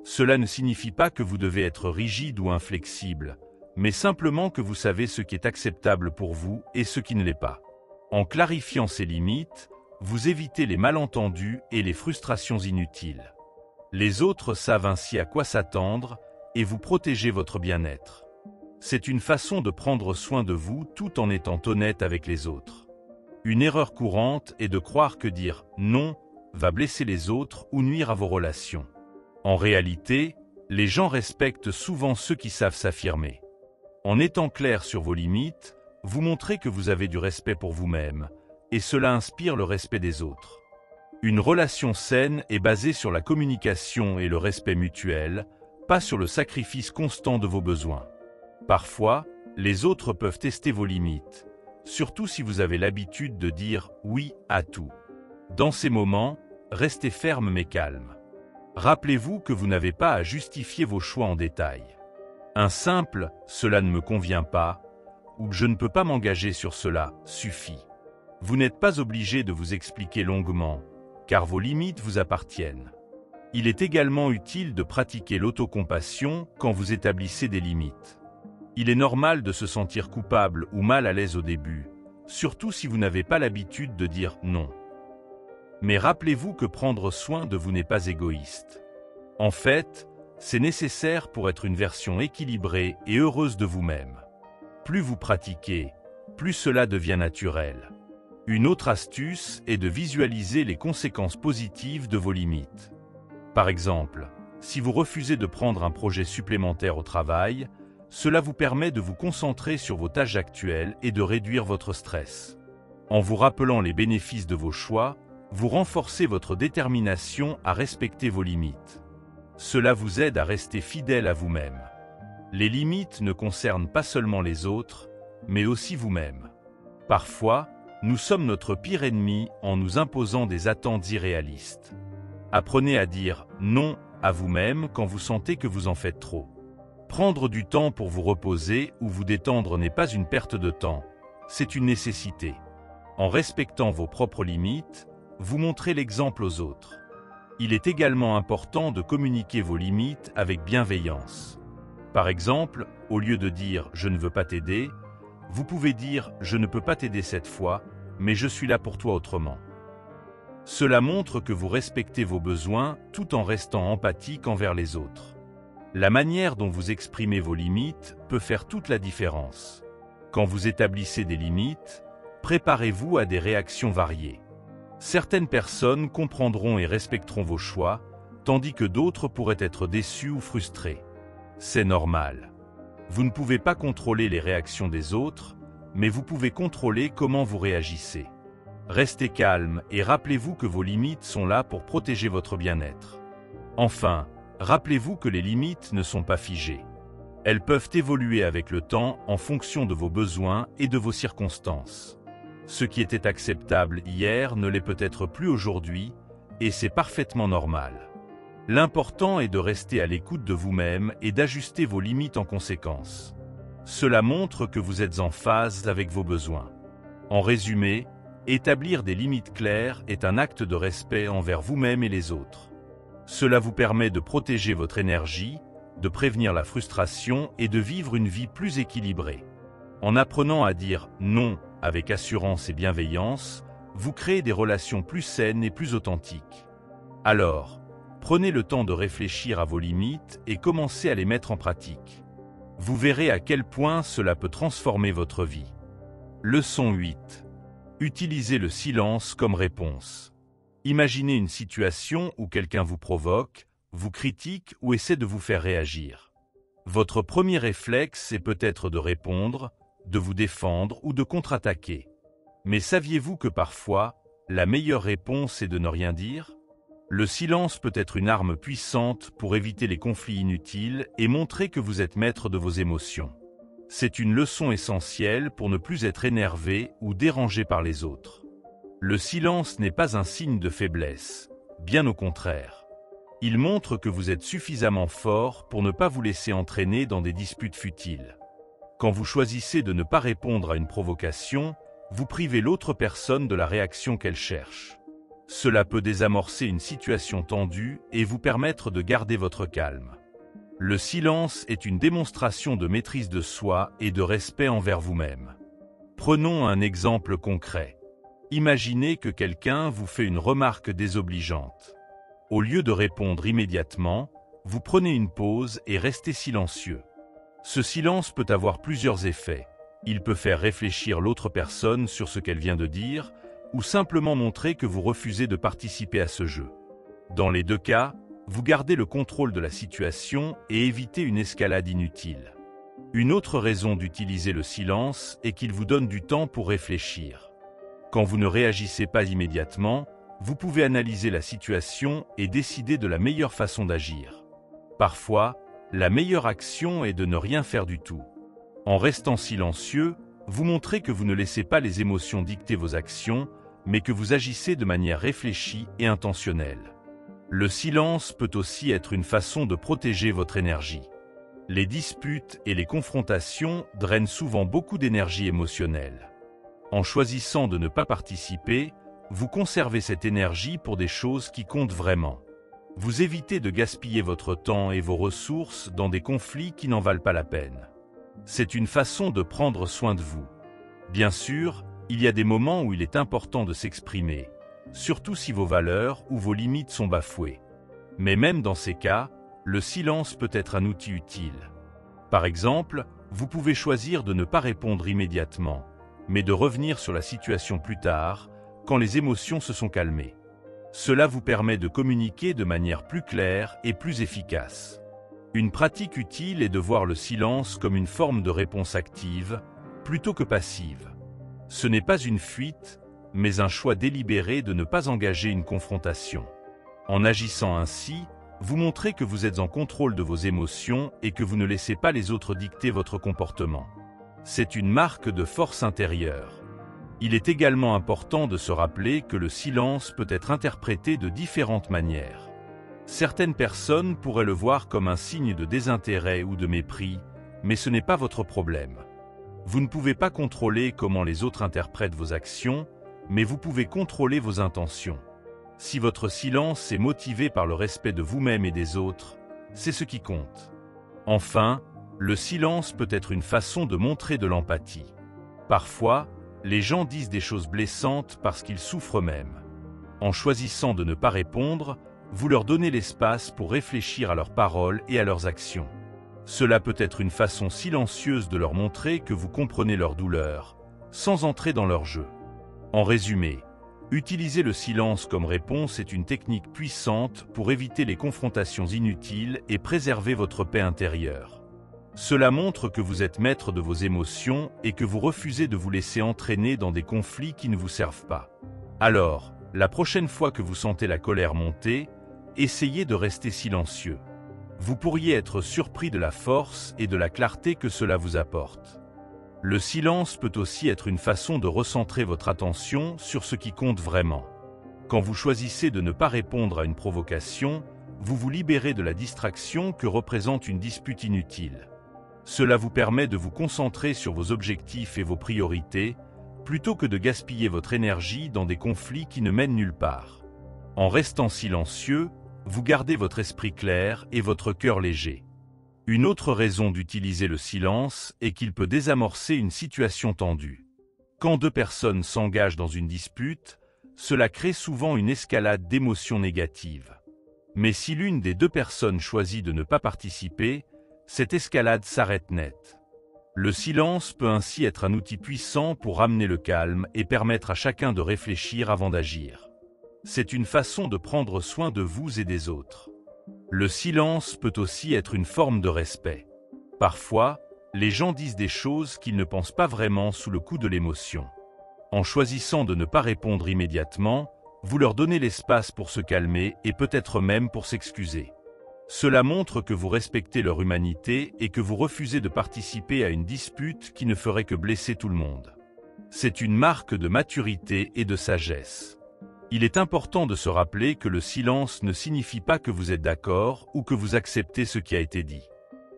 Speaker 1: Cela ne signifie pas que vous devez être rigide ou inflexible, mais simplement que vous savez ce qui est acceptable pour vous et ce qui ne l'est pas. En clarifiant ces limites, vous évitez les malentendus et les frustrations inutiles. Les autres savent ainsi à quoi s'attendre et vous protégez votre bien-être. C'est une façon de prendre soin de vous tout en étant honnête avec les autres. Une erreur courante est de croire que dire « non » va blesser les autres ou nuire à vos relations. En réalité, les gens respectent souvent ceux qui savent s'affirmer. En étant clair sur vos limites, vous montrez que vous avez du respect pour vous-même, et cela inspire le respect des autres. Une relation saine est basée sur la communication et le respect mutuel, pas sur le sacrifice constant de vos besoins. Parfois, les autres peuvent tester vos limites, surtout si vous avez l'habitude de dire « oui » à tout. Dans ces moments, restez ferme mais calme. Rappelez-vous que vous n'avez pas à justifier vos choix en détail. Un simple « cela ne me convient pas » ou « je ne peux pas m'engager sur cela » suffit. Vous n'êtes pas obligé de vous expliquer longuement, car vos limites vous appartiennent. Il est également utile de pratiquer l'autocompassion quand vous établissez des limites. Il est normal de se sentir coupable ou mal à l'aise au début, surtout si vous n'avez pas l'habitude de dire « non ». Mais rappelez-vous que prendre soin de vous n'est pas égoïste. En fait, c'est nécessaire pour être une version équilibrée et heureuse de vous-même. Plus vous pratiquez, plus cela devient naturel. Une autre astuce est de visualiser les conséquences positives de vos limites. Par exemple, si vous refusez de prendre un projet supplémentaire au travail, cela vous permet de vous concentrer sur vos tâches actuelles et de réduire votre stress. En vous rappelant les bénéfices de vos choix, vous renforcez votre détermination à respecter vos limites. Cela vous aide à rester fidèle à vous-même. Les limites ne concernent pas seulement les autres, mais aussi vous-même. Parfois, nous sommes notre pire ennemi en nous imposant des attentes irréalistes. Apprenez à dire « non » à vous-même quand vous sentez que vous en faites trop. Prendre du temps pour vous reposer ou vous détendre n'est pas une perte de temps, c'est une nécessité. En respectant vos propres limites, Vous montrez l'exemple aux autres. Il est également important de communiquer vos limites avec bienveillance. Par exemple, au lieu de dire « je ne veux pas t'aider », vous pouvez dire « je ne peux pas t'aider cette fois, mais je suis là pour toi autrement ». Cela montre que vous respectez vos besoins tout en restant empathique envers les autres. La manière dont vous exprimez vos limites peut faire toute la différence. Quand vous établissez des limites, préparez-vous à des réactions variées. Certaines personnes comprendront et respecteront vos choix, tandis que d'autres pourraient être déçues ou frustrées. C'est normal. Vous ne pouvez pas contrôler les réactions des autres, mais vous pouvez contrôler comment vous réagissez. Restez calme et rappelez-vous que vos limites sont là pour protéger votre bien-être. Enfin, rappelez-vous que les limites ne sont pas figées. Elles peuvent évoluer avec le temps en fonction de vos besoins et de vos circonstances. Ce qui était acceptable hier ne l'est peut-être plus aujourd'hui, et c'est parfaitement normal. L'important est de rester à l'écoute de vous-même et d'ajuster vos limites en conséquence. Cela montre que vous êtes en phase avec vos besoins. En résumé, établir des limites claires est un acte de respect envers vous-même et les autres. Cela vous permet de protéger votre énergie, de prévenir la frustration et de vivre une vie plus équilibrée. En apprenant à dire « non » avec assurance et bienveillance, vous créez des relations plus saines et plus authentiques. Alors, prenez le temps de réfléchir à vos limites et commencez à les mettre en pratique. Vous verrez à quel point cela peut transformer votre vie. Leçon 8. Utilisez le silence comme réponse. Imaginez une situation où quelqu'un vous provoque, vous critique ou essaie de vous faire réagir. Votre premier réflexe est peut-être de répondre, de vous défendre ou de contre-attaquer. Mais saviez-vous que parfois, la meilleure réponse est de ne rien dire ? Le silence peut être une arme puissante pour éviter les conflits inutiles et montrer que vous êtes maître de vos émotions. C'est une leçon essentielle pour ne plus être énervé ou dérangé par les autres. Le silence n'est pas un signe de faiblesse, bien au contraire. Il montre que vous êtes suffisamment fort pour ne pas vous laisser entraîner dans des disputes futiles. Quand vous choisissez de ne pas répondre à une provocation, vous privez l'autre personne de la réaction qu'elle cherche. Cela peut désamorcer une situation tendue et vous permettre de garder votre calme. Le silence est une démonstration de maîtrise de soi et de respect envers vous-même. Prenons un exemple concret. Imaginez que quelqu'un vous fait une remarque désobligeante. Au lieu de répondre immédiatement, vous prenez une pause et restez silencieux. Ce silence peut avoir plusieurs effets. Il peut faire réfléchir l'autre personne sur ce qu'elle vient de dire, ou simplement montrer que vous refusez de participer à ce jeu. Dans les deux cas, vous gardez le contrôle de la situation et évitez une escalade inutile. Une autre raison d'utiliser le silence est qu'il vous donne du temps pour réfléchir. Quand vous ne réagissez pas immédiatement, vous pouvez analyser la situation et décider de la meilleure façon d'agir. Parfois, la meilleure action est de ne rien faire du tout. En restant silencieux, vous montrez que vous ne laissez pas les émotions dicter vos actions, mais que vous agissez de manière réfléchie et intentionnelle. Le silence peut aussi être une façon de protéger votre énergie. Les disputes et les confrontations drainent souvent beaucoup d'énergie émotionnelle. En choisissant de ne pas participer, vous conservez cette énergie pour des choses qui comptent vraiment. Vous évitez de gaspiller votre temps et vos ressources dans des conflits qui n'en valent pas la peine. C'est une façon de prendre soin de vous. Bien sûr, il y a des moments où il est important de s'exprimer, surtout si vos valeurs ou vos limites sont bafouées. Mais même dans ces cas, le silence peut être un outil utile. Par exemple, vous pouvez choisir de ne pas répondre immédiatement, mais de revenir sur la situation plus tard, quand les émotions se sont calmées. Cela vous permet de communiquer de manière plus claire et plus efficace. Une pratique utile est de voir le silence comme une forme de réponse active, plutôt que passive. Ce n'est pas une fuite, mais un choix délibéré de ne pas engager une confrontation. En agissant ainsi, vous montrez que vous êtes en contrôle de vos émotions et que vous ne laissez pas les autres dicter votre comportement. C'est une marque de force intérieure. Il est également important de se rappeler que le silence peut être interprété de différentes manières. Certaines personnes pourraient le voir comme un signe de désintérêt ou de mépris, mais ce n'est pas votre problème. Vous ne pouvez pas contrôler comment les autres interprètent vos actions, mais vous pouvez contrôler vos intentions. Si votre silence est motivé par le respect de vous-même et des autres, c'est ce qui compte. Enfin, le silence peut être une façon de montrer de l'empathie. Parfois, les gens disent des choses blessantes parce qu'ils souffrent eux-mêmes. En choisissant de ne pas répondre, vous leur donnez l'espace pour réfléchir à leurs paroles et à leurs actions. Cela peut être une façon silencieuse de leur montrer que vous comprenez leur douleur, sans entrer dans leur jeu. En résumé, utiliser le silence comme réponse est une technique puissante pour éviter les confrontations inutiles et préserver votre paix intérieure. Cela montre que vous êtes maître de vos émotions et que vous refusez de vous laisser entraîner dans des conflits qui ne vous servent pas. Alors, la prochaine fois que vous sentez la colère monter, essayez de rester silencieux. Vous pourriez être surpris de la force et de la clarté que cela vous apporte. Le silence peut aussi être une façon de recentrer votre attention sur ce qui compte vraiment. Quand vous choisissez de ne pas répondre à une provocation, vous vous libérez de la distraction que représente une dispute inutile. Cela vous permet de vous concentrer sur vos objectifs et vos priorités, plutôt que de gaspiller votre énergie dans des conflits qui ne mènent nulle part. En restant silencieux, vous gardez votre esprit clair et votre cœur léger. Une autre raison d'utiliser le silence est qu'il peut désamorcer une situation tendue. Quand deux personnes s'engagent dans une dispute, cela crée souvent une escalade d'émotions négatives. Mais si l'une des deux personnes choisit de ne pas participer, cette escalade s'arrête net. Le silence peut ainsi être un outil puissant pour ramener le calme et permettre à chacun de réfléchir avant d'agir. C'est une façon de prendre soin de vous et des autres. Le silence peut aussi être une forme de respect. Parfois, les gens disent des choses qu'ils ne pensent pas vraiment sous le coup de l'émotion. En choisissant de ne pas répondre immédiatement, vous leur donnez l'espace pour se calmer et peut-être même pour s'excuser. Cela montre que vous respectez leur humanité et que vous refusez de participer à une dispute qui ne ferait que blesser tout le monde. C'est une marque de maturité et de sagesse. Il est important de se rappeler que le silence ne signifie pas que vous êtes d'accord ou que vous acceptez ce qui a été dit.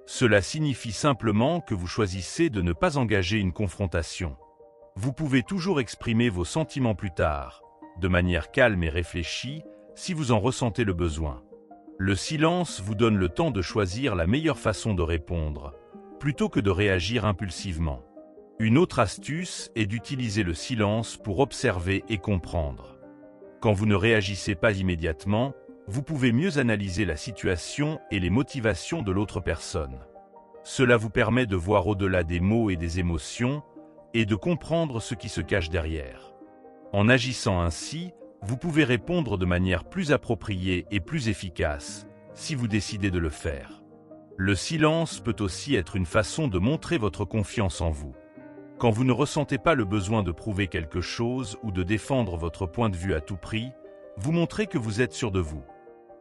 Speaker 1: Cela signifie simplement que vous choisissez de ne pas engager une confrontation. Vous pouvez toujours exprimer vos sentiments plus tard, de manière calme et réfléchie, si vous en ressentez le besoin. Le silence vous donne le temps de choisir la meilleure façon de répondre, plutôt que de réagir impulsivement. Une autre astuce est d'utiliser le silence pour observer et comprendre. Quand vous ne réagissez pas immédiatement, vous pouvez mieux analyser la situation et les motivations de l'autre personne. Cela vous permet de voir au-delà des mots et des émotions et de comprendre ce qui se cache derrière. En agissant ainsi, vous pouvez répondre de manière plus appropriée et plus efficace, si vous décidez de le faire. Le silence peut aussi être une façon de montrer votre confiance en vous. Quand vous ne ressentez pas le besoin de prouver quelque chose ou de défendre votre point de vue à tout prix, vous montrez que vous êtes sûr de vous.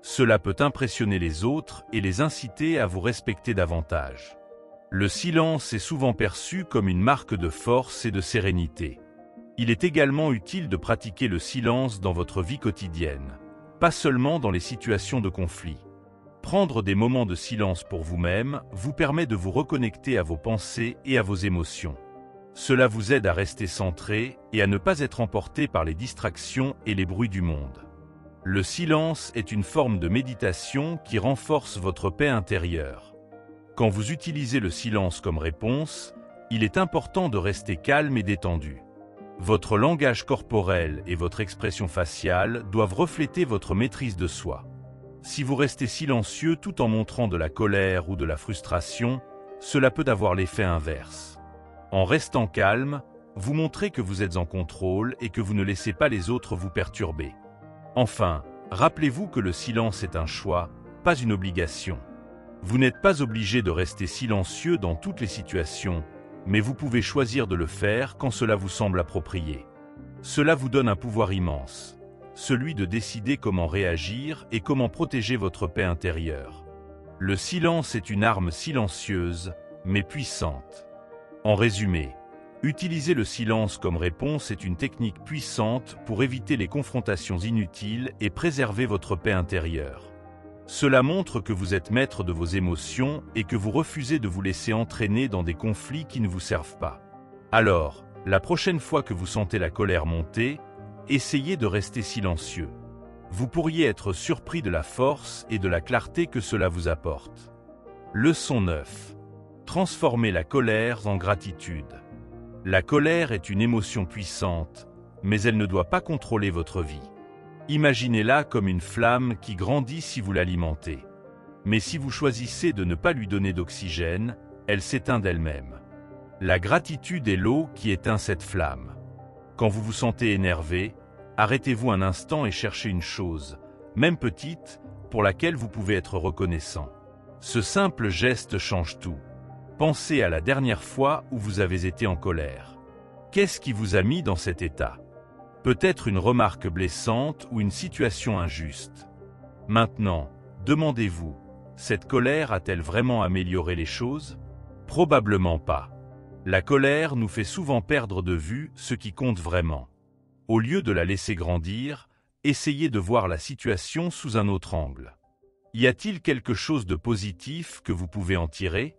Speaker 1: Cela peut impressionner les autres et les inciter à vous respecter davantage. Le silence est souvent perçu comme une marque de force et de sérénité. Il est également utile de pratiquer le silence dans votre vie quotidienne, pas seulement dans les situations de conflit. Prendre des moments de silence pour vous-même vous permet de vous reconnecter à vos pensées et à vos émotions. Cela vous aide à rester centré et à ne pas être emporté par les distractions et les bruits du monde. Le silence est une forme de méditation qui renforce votre paix intérieure. Quand vous utilisez le silence comme réponse, il est important de rester calme et détendu. Votre langage corporel et votre expression faciale doivent refléter votre maîtrise de soi. Si vous restez silencieux tout en montrant de la colère ou de la frustration, cela peut avoir l'effet inverse. En restant calme, vous montrez que vous êtes en contrôle et que vous ne laissez pas les autres vous perturber. Enfin, rappelez-vous que le silence est un choix, pas une obligation. Vous n'êtes pas obligé de rester silencieux dans toutes les situations, mais vous pouvez choisir de le faire quand cela vous semble approprié. Cela vous donne un pouvoir immense, celui de décider comment réagir et comment protéger votre paix intérieure. Le silence est une arme silencieuse, mais puissante. En résumé, utiliser le silence comme réponse est une technique puissante pour éviter les confrontations inutiles et préserver votre paix intérieure. Cela montre que vous êtes maître de vos émotions et que vous refusez de vous laisser entraîner dans des conflits qui ne vous servent pas. Alors, la prochaine fois que vous sentez la colère monter, essayez de rester silencieux. Vous pourriez être surpris de la force et de la clarté que cela vous apporte. Leçon 9. Transformez la colère en gratitude. La colère est une émotion puissante, mais elle ne doit pas contrôler votre vie. Imaginez-la comme une flamme qui grandit si vous l'alimentez. Mais si vous choisissez de ne pas lui donner d'oxygène, elle s'éteint d'elle-même. La gratitude est l'eau qui éteint cette flamme. Quand vous vous sentez énervé, arrêtez-vous un instant et cherchez une chose, même petite, pour laquelle vous pouvez être reconnaissant. Ce simple geste change tout. Pensez à la dernière fois où vous avez été en colère. Qu'est-ce qui vous a mis dans cet état? Peut-être une remarque blessante ou une situation injuste. Maintenant, demandez-vous, cette colère a-t-elle vraiment amélioré les choses? Probablement pas. La colère nous fait souvent perdre de vue ce qui compte vraiment. Au lieu de la laisser grandir, essayez de voir la situation sous un autre angle. Y a-t-il quelque chose de positif que vous pouvez en tirer?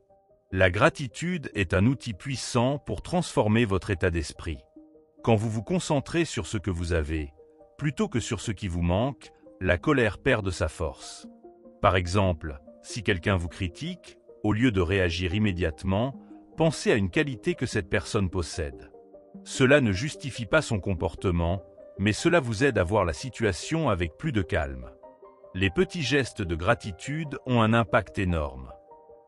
Speaker 1: La gratitude est un outil puissant pour transformer votre état d'esprit. Quand vous vous concentrez sur ce que vous avez, plutôt que sur ce qui vous manque, la colère perd de sa force. Par exemple, si quelqu'un vous critique, au lieu de réagir immédiatement, pensez à une qualité que cette personne possède. Cela ne justifie pas son comportement, mais cela vous aide à voir la situation avec plus de calme. Les petits gestes de gratitude ont un impact énorme.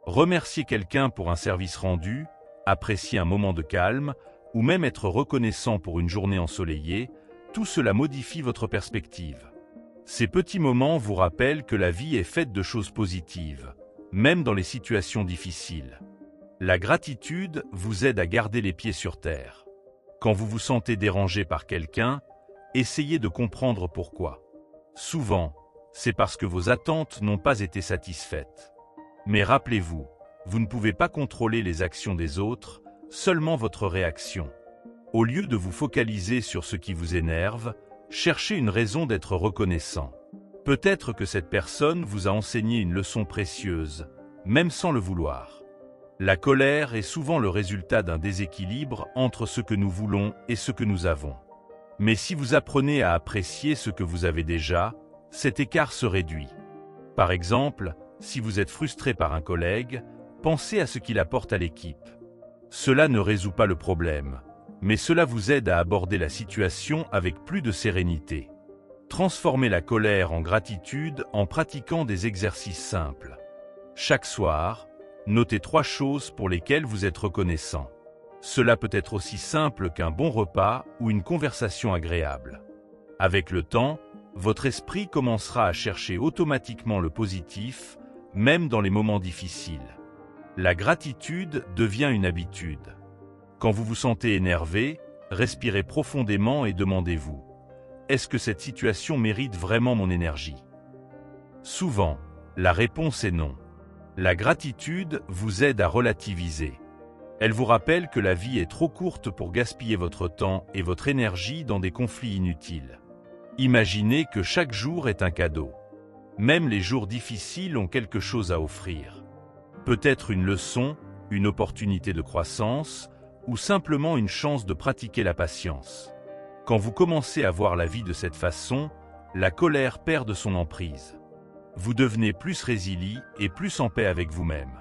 Speaker 1: Remercier quelqu'un pour un service rendu, apprécier un moment de calme, ou même être reconnaissant pour une journée ensoleillée, tout cela modifie votre perspective. Ces petits moments vous rappellent que la vie est faite de choses positives, même dans les situations difficiles. La gratitude vous aide à garder les pieds sur terre. Quand vous vous sentez dérangé par quelqu'un, essayez de comprendre pourquoi. Souvent, c'est parce que vos attentes n'ont pas été satisfaites. Mais rappelez-vous, vous ne pouvez pas contrôler les actions des autres, seulement votre réaction. Au lieu de vous focaliser sur ce qui vous énerve, cherchez une raison d'être reconnaissant. Peut-être que cette personne vous a enseigné une leçon précieuse, même sans le vouloir. La colère est souvent le résultat d'un déséquilibre entre ce que nous voulons et ce que nous avons. Mais si vous apprenez à apprécier ce que vous avez déjà, cet écart se réduit. Par exemple, si vous êtes frustré par un collègue, pensez à ce qu'il apporte à l'équipe. Cela ne résout pas le problème, mais cela vous aide à aborder la situation avec plus de sérénité. Transformez la colère en gratitude en pratiquant des exercices simples. Chaque soir, notez 3 choses pour lesquelles vous êtes reconnaissant. Cela peut être aussi simple qu'un bon repas ou une conversation agréable. Avec le temps, votre esprit commencera à chercher automatiquement le positif, même dans les moments difficiles. La gratitude devient une habitude. Quand vous vous sentez énervé, respirez profondément et demandez-vous, est-ce que cette situation mérite vraiment mon énergie? Souvent, la réponse est non. La gratitude vous aide à relativiser. Elle vous rappelle que la vie est trop courte pour gaspiller votre temps et votre énergie dans des conflits inutiles. Imaginez que chaque jour est un cadeau. Même les jours difficiles ont quelque chose à offrir. Peut-être une leçon, une opportunité de croissance, ou simplement une chance de pratiquer la patience. Quand vous commencez à voir la vie de cette façon, la colère perd de son emprise. Vous devenez plus résilient et plus en paix avec vous-même.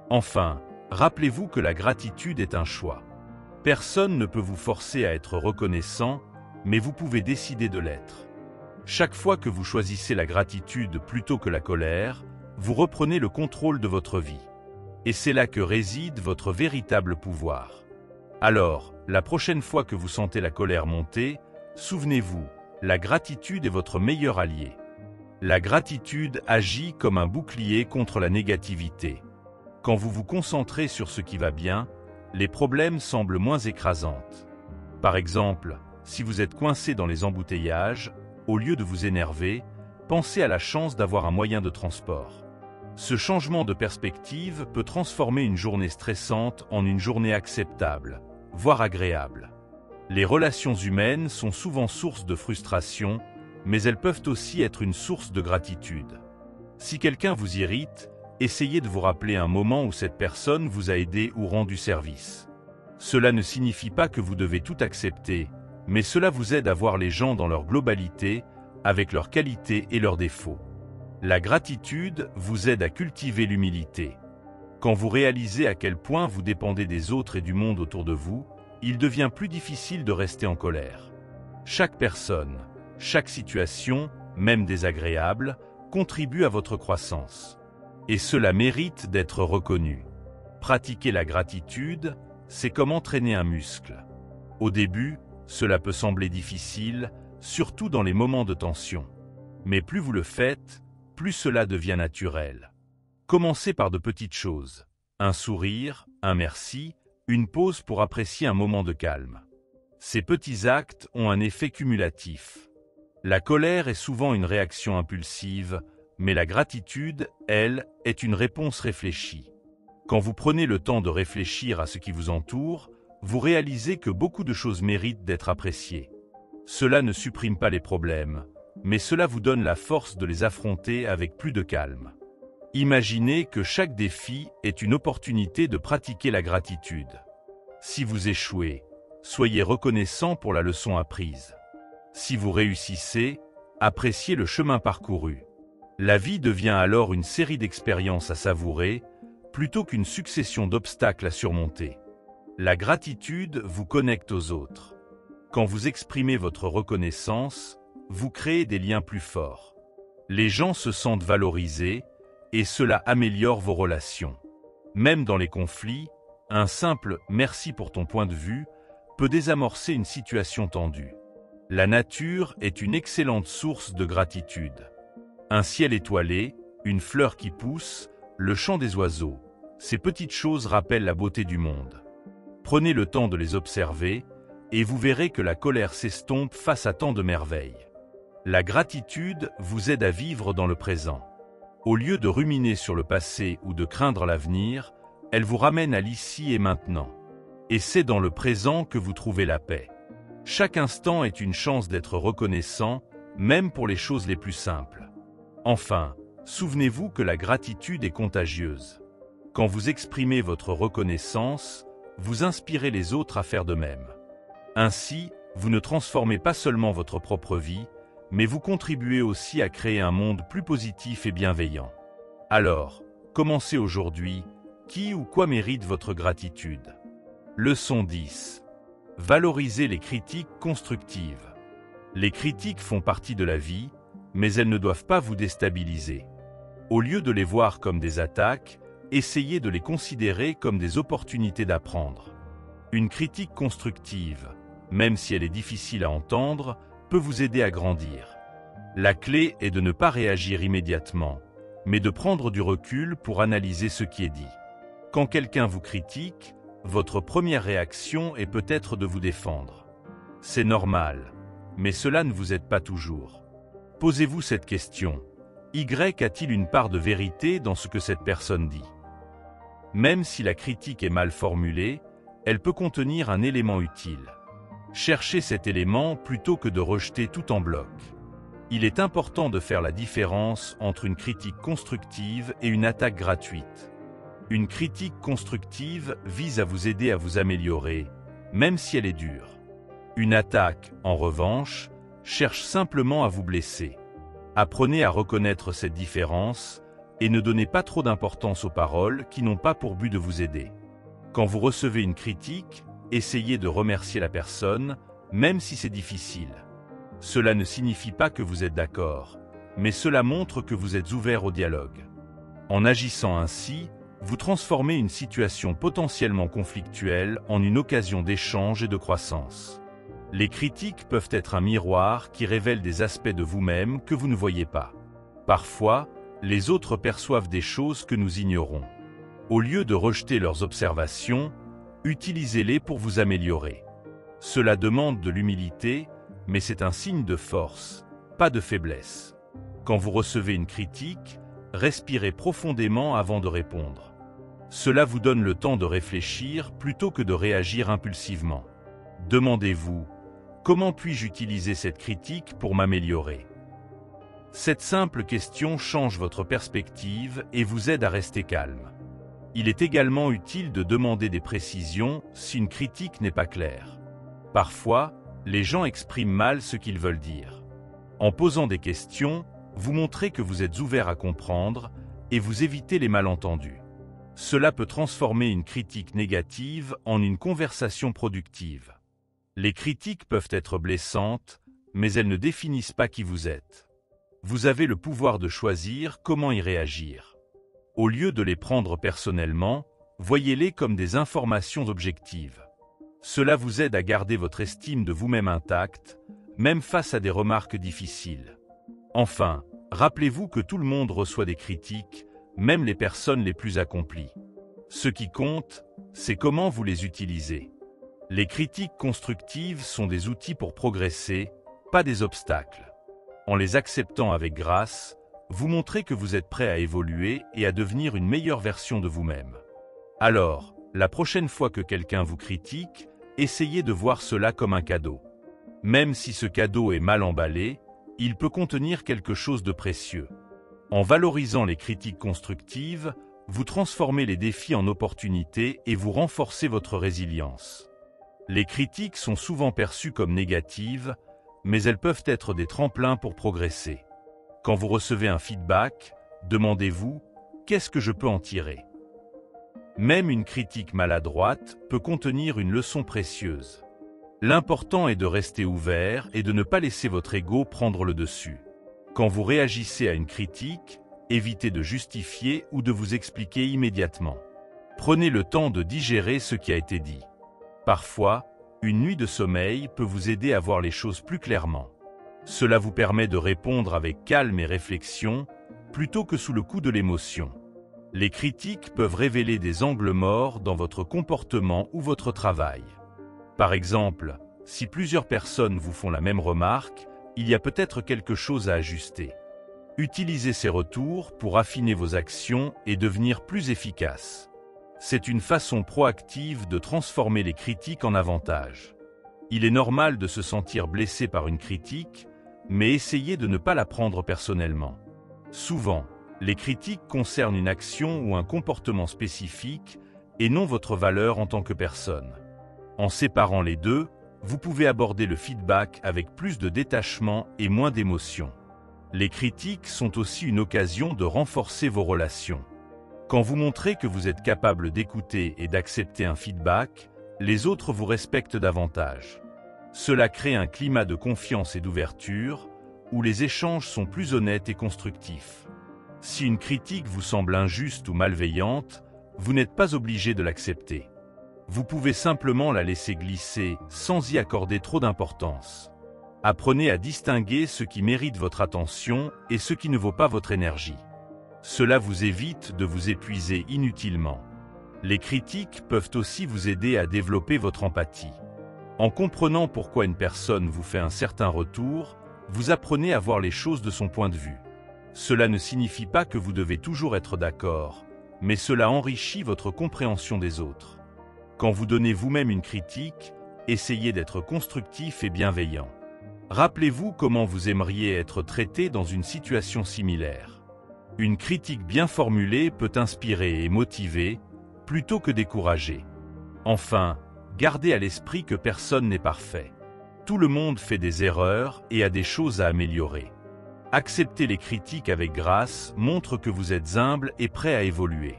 Speaker 1: Enfin, rappelez-vous que la gratitude est un choix. Personne ne peut vous forcer à être reconnaissant, mais vous pouvez décider de l'être. Chaque fois que vous choisissez la gratitude plutôt que la colère, vous reprenez le contrôle de votre vie. Et c'est là que réside votre véritable pouvoir. Alors, la prochaine fois que vous sentez la colère monter, souvenez-vous, la gratitude est votre meilleur allié. La gratitude agit comme un bouclier contre la négativité. Quand vous vous concentrez sur ce qui va bien, les problèmes semblent moins écrasants. Par exemple, si vous êtes coincé dans les embouteillages, au lieu de vous énerver, pensez à la chance d'avoir un moyen de transport. Ce changement de perspective peut transformer une journée stressante en une journée acceptable, voire agréable. Les relations humaines sont souvent source de frustration, mais elles peuvent aussi être une source de gratitude. Si quelqu'un vous irrite, essayez de vous rappeler un moment où cette personne vous a aidé ou rendu service. Cela ne signifie pas que vous devez tout accepter, mais cela vous aide à voir les gens dans leur globalité, avec leurs qualités et leurs défauts. La gratitude vous aide à cultiver l'humilité. Quand vous réalisez à quel point vous dépendez des autres et du monde autour de vous, il devient plus difficile de rester en colère. Chaque personne, chaque situation, même désagréable, contribue à votre croissance. Et cela mérite d'être reconnu. Pratiquer la gratitude, c'est comme entraîner un muscle. Au début, cela peut sembler difficile, surtout dans les moments de tension. Mais plus vous le faites, plus cela devient naturel. Commencez par de petites choses. Un sourire, un merci, une pause pour apprécier un moment de calme. Ces petits actes ont un effet cumulatif. La colère est souvent une réaction impulsive, mais la gratitude, elle, est une réponse réfléchie. Quand vous prenez le temps de réfléchir à ce qui vous entoure, vous réalisez que beaucoup de choses méritent d'être appréciées. Cela ne supprime pas les problèmes, mais cela vous donne la force de les affronter avec plus de calme. Imaginez que chaque défi est une opportunité de pratiquer la gratitude. Si vous échouez, soyez reconnaissant pour la leçon apprise. Si vous réussissez, appréciez le chemin parcouru. La vie devient alors une série d'expériences à savourer, plutôt qu'une succession d'obstacles à surmonter. La gratitude vous connecte aux autres. Quand vous exprimez votre reconnaissance, vous créez des liens plus forts. Les gens se sentent valorisés, et cela améliore vos relations. Même dans les conflits, un simple « merci pour ton point de vue » peut désamorcer une situation tendue. La nature est une excellente source de gratitude. Un ciel étoilé, une fleur qui pousse, le chant des oiseaux, ces petites choses rappellent la beauté du monde. Prenez le temps de les observer, et vous verrez que la colère s'estompe face à tant de merveilles. La gratitude vous aide à vivre dans le présent. Au lieu de ruminer sur le passé ou de craindre l'avenir, elle vous ramène à l'ici et maintenant. Et c'est dans le présent que vous trouvez la paix. Chaque instant est une chance d'être reconnaissant, même pour les choses les plus simples. Enfin, souvenez-vous que la gratitude est contagieuse. Quand vous exprimez votre reconnaissance, vous inspirez les autres à faire de même. Ainsi, vous ne transformez pas seulement votre propre vie, mais vous contribuez aussi à créer un monde plus positif et bienveillant. Alors, commencez aujourd'hui. Qui ou quoi mérite votre gratitude? Leçon 10. Valorisez les critiques constructives. Les critiques font partie de la vie, mais elles ne doivent pas vous déstabiliser. Au lieu de les voir comme des attaques, essayez de les considérer comme des opportunités d'apprendre. Une critique constructive, même si elle est difficile à entendre, peut vous aider à grandir. La clé est de ne pas réagir immédiatement, mais de prendre du recul pour analyser ce qui est dit. Quand quelqu'un vous critique, votre première réaction est peut-être de vous défendre. C'est normal, mais cela ne vous aide pas toujours. Posez-vous cette question. Y a-t-il une part de vérité dans ce que cette personne dit? Même si la critique est mal formulée, elle peut contenir un élément utile. Cherchez cet élément plutôt que de rejeter tout en bloc. Il est important de faire la différence entre une critique constructive et une attaque gratuite. Une critique constructive vise à vous aider à vous améliorer, même si elle est dure. Une attaque, en revanche, cherche simplement à vous blesser. Apprenez à reconnaître cette différence et ne donnez pas trop d'importance aux paroles qui n'ont pas pour but de vous aider. Quand vous recevez une critique, essayez de remercier la personne, même si c'est difficile. Cela ne signifie pas que vous êtes d'accord, mais cela montre que vous êtes ouvert au dialogue. En agissant ainsi, vous transformez une situation potentiellement conflictuelle en une occasion d'échange et de croissance. Les critiques peuvent être un miroir qui révèle des aspects de vous-même que vous ne voyez pas. Parfois, les autres perçoivent des choses que nous ignorons. Au lieu de rejeter leurs observations, utilisez-les pour vous améliorer. Cela demande de l'humilité, mais c'est un signe de force, pas de faiblesse. Quand vous recevez une critique, respirez profondément avant de répondre. Cela vous donne le temps de réfléchir plutôt que de réagir impulsivement. Demandez-vous, comment puis-je utiliser cette critique pour m'améliorer? Cette simple question change votre perspective et vous aide à rester calme. Il est également utile de demander des précisions si une critique n'est pas claire. Parfois, les gens expriment mal ce qu'ils veulent dire. En posant des questions, vous montrez que vous êtes ouvert à comprendre et vous évitez les malentendus. Cela peut transformer une critique négative en une conversation productive. Les critiques peuvent être blessantes, mais elles ne définissent pas qui vous êtes. Vous avez le pouvoir de choisir comment y réagir. Au lieu de les prendre personnellement, voyez-les comme des informations objectives. Cela vous aide à garder votre estime de vous-même intacte, même face à des remarques difficiles. Enfin, rappelez-vous que tout le monde reçoit des critiques, même les personnes les plus accomplies. Ce qui compte, c'est comment vous les utilisez. Les critiques constructives sont des outils pour progresser, pas des obstacles. En les acceptant avec grâce, vous montrez que vous êtes prêt à évoluer et à devenir une meilleure version de vous-même. Alors, la prochaine fois que quelqu'un vous critique, essayez de voir cela comme un cadeau. Même si ce cadeau est mal emballé, il peut contenir quelque chose de précieux. En valorisant les critiques constructives, vous transformez les défis en opportunités et vous renforcez votre résilience. Les critiques sont souvent perçues comme négatives, mais elles peuvent être des tremplins pour progresser. Quand vous recevez un feedback, demandez-vous « Qu'est-ce que je peux en tirer ?» Même une critique maladroite peut contenir une leçon précieuse. L'important est de rester ouvert et de ne pas laisser votre ego prendre le dessus. Quand vous réagissez à une critique, évitez de justifier ou de vous expliquer immédiatement. Prenez le temps de digérer ce qui a été dit. Parfois, une nuit de sommeil peut vous aider à voir les choses plus clairement. Cela vous permet de répondre avec calme et réflexion, plutôt que sous le coup de l'émotion. Les critiques peuvent révéler des angles morts dans votre comportement ou votre travail. Par exemple, si plusieurs personnes vous font la même remarque, il y a peut-être quelque chose à ajuster. Utilisez ces retours pour affiner vos actions et devenir plus efficace. C'est une façon proactive de transformer les critiques en avantages. Il est normal de se sentir blessé par une critique, mais essayez de ne pas la prendre personnellement. Souvent, les critiques concernent une action ou un comportement spécifique et non votre valeur en tant que personne. En séparant les deux, vous pouvez aborder le feedback avec plus de détachement et moins d'émotion. Les critiques sont aussi une occasion de renforcer vos relations. Quand vous montrez que vous êtes capable d'écouter et d'accepter un feedback, les autres vous respectent davantage. Cela crée un climat de confiance et d'ouverture, où les échanges sont plus honnêtes et constructifs. Si une critique vous semble injuste ou malveillante, vous n'êtes pas obligé de l'accepter. Vous pouvez simplement la laisser glisser sans y accorder trop d'importance. Apprenez à distinguer ce qui mérite votre attention et ce qui ne vaut pas votre énergie. Cela vous évite de vous épuiser inutilement. Les critiques peuvent aussi vous aider à développer votre empathie. En comprenant pourquoi une personne vous fait un certain retour, vous apprenez à voir les choses de son point de vue. Cela ne signifie pas que vous devez toujours être d'accord, mais cela enrichit votre compréhension des autres. Quand vous donnez vous-même une critique, essayez d'être constructif et bienveillant. Rappelez-vous comment vous aimeriez être traité dans une situation similaire. Une critique bien formulée peut inspirer et motiver, plutôt que décourager. Enfin, gardez à l'esprit que personne n'est parfait. Tout le monde fait des erreurs et a des choses à améliorer. Accepter les critiques avec grâce montre que vous êtes humble et prêt à évoluer.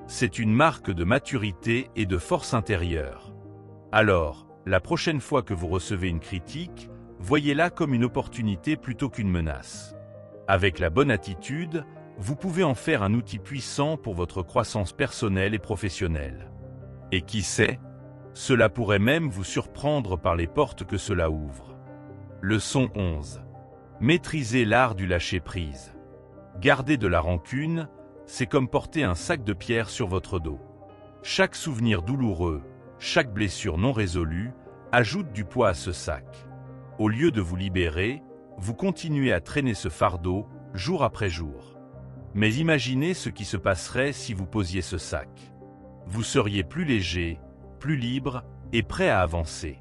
Speaker 1: C'est une marque de maturité et de force intérieure. Alors, la prochaine fois que vous recevez une critique, voyez-la comme une opportunité plutôt qu'une menace. Avec la bonne attitude, vous pouvez en faire un outil puissant pour votre croissance personnelle et professionnelle. Et qui sait, cela pourrait même vous surprendre par les portes que cela ouvre. Leçon 11. Maîtrisez l'art du lâcher-prise. Garder de la rancune, c'est comme porter un sac de pierres sur votre dos. Chaque souvenir douloureux, chaque blessure non résolue, ajoute du poids à ce sac. Au lieu de vous libérer, vous continuez à traîner ce fardeau, jour après jour. Mais imaginez ce qui se passerait si vous posiez ce sac. Vous seriez plus léger, plus libre et prêt à avancer.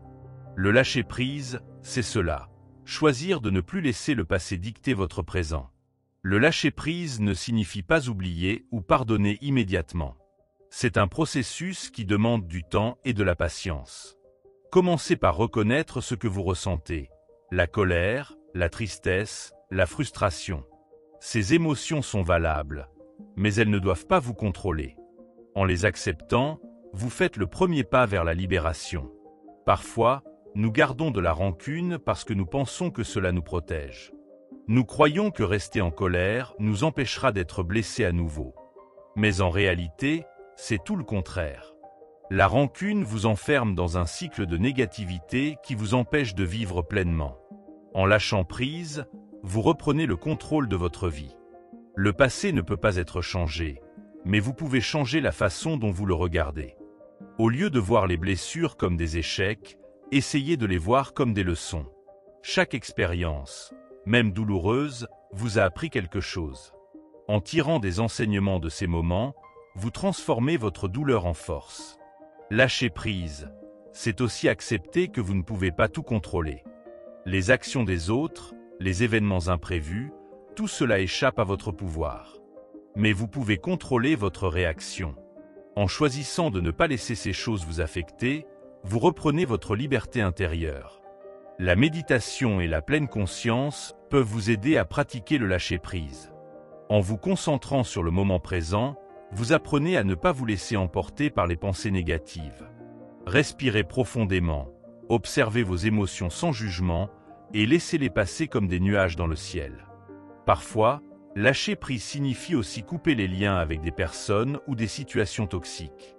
Speaker 1: Le lâcher-prise, c'est cela. Choisir de ne plus laisser le passé dicter votre présent. Le lâcher-prise ne signifie pas oublier ou pardonner immédiatement. C'est un processus qui demande du temps et de la patience. Commencez par reconnaître ce que vous ressentez, la colère, la tristesse, la frustration. Ces émotions sont valables, mais elles ne doivent pas vous contrôler. En les acceptant, vous faites le premier pas vers la libération. Parfois, nous gardons de la rancune parce que nous pensons que cela nous protège. Nous croyons que rester en colère nous empêchera d'être blessés à nouveau. Mais en réalité, c'est tout le contraire. La rancune vous enferme dans un cycle de négativité qui vous empêche de vivre pleinement. En lâchant prise, vous reprenez le contrôle de votre vie. Le passé ne peut pas être changé, mais vous pouvez changer la façon dont vous le regardez. Au lieu de voir les blessures comme des échecs, essayez de les voir comme des leçons. Chaque expérience, même douloureuse, vous a appris quelque chose. En tirant des enseignements de ces moments, vous transformez votre douleur en force. Lâcher prise, c'est aussi accepter que vous ne pouvez pas tout contrôler. Les actions des autres, les événements imprévus, tout cela échappe à votre pouvoir. Mais vous pouvez contrôler votre réaction. En choisissant de ne pas laisser ces choses vous affecter, vous reprenez votre liberté intérieure. La méditation et la pleine conscience peuvent vous aider à pratiquer le lâcher-prise. En vous concentrant sur le moment présent, vous apprenez à ne pas vous laisser emporter par les pensées négatives. Respirez profondément, observez vos émotions sans jugement et laissez-les passer comme des nuages dans le ciel. Parfois, lâcher prise signifie aussi couper les liens avec des personnes ou des situations toxiques.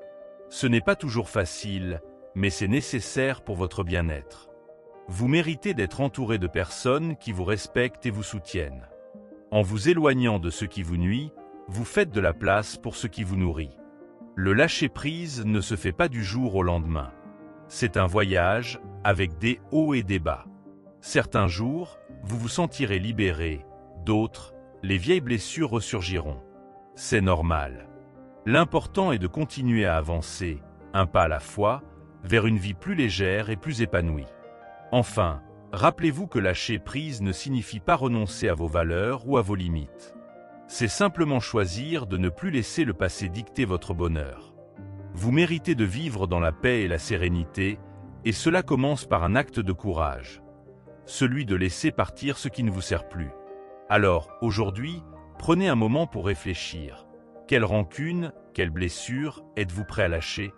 Speaker 1: Ce n'est pas toujours facile, mais c'est nécessaire pour votre bien-être. Vous méritez d'être entouré de personnes qui vous respectent et vous soutiennent. En vous éloignant de ce qui vous nuit, vous faites de la place pour ce qui vous nourrit. Le lâcher-prise ne se fait pas du jour au lendemain. C'est un voyage, avec des hauts et des bas. Certains jours, vous vous sentirez libéré, d'autres, les vieilles blessures ressurgiront. C'est normal. L'important est de continuer à avancer, un pas à la fois, vers une vie plus légère et plus épanouie. Enfin, rappelez-vous que lâcher prise ne signifie pas renoncer à vos valeurs ou à vos limites. C'est simplement choisir de ne plus laisser le passé dicter votre bonheur. Vous méritez de vivre dans la paix et la sérénité, et cela commence par un acte de courage. Celui de laisser partir ce qui ne vous sert plus. Alors, aujourd'hui, prenez un moment pour réfléchir. Quelle rancune, quelle blessure êtes-vous prêt à lâcher?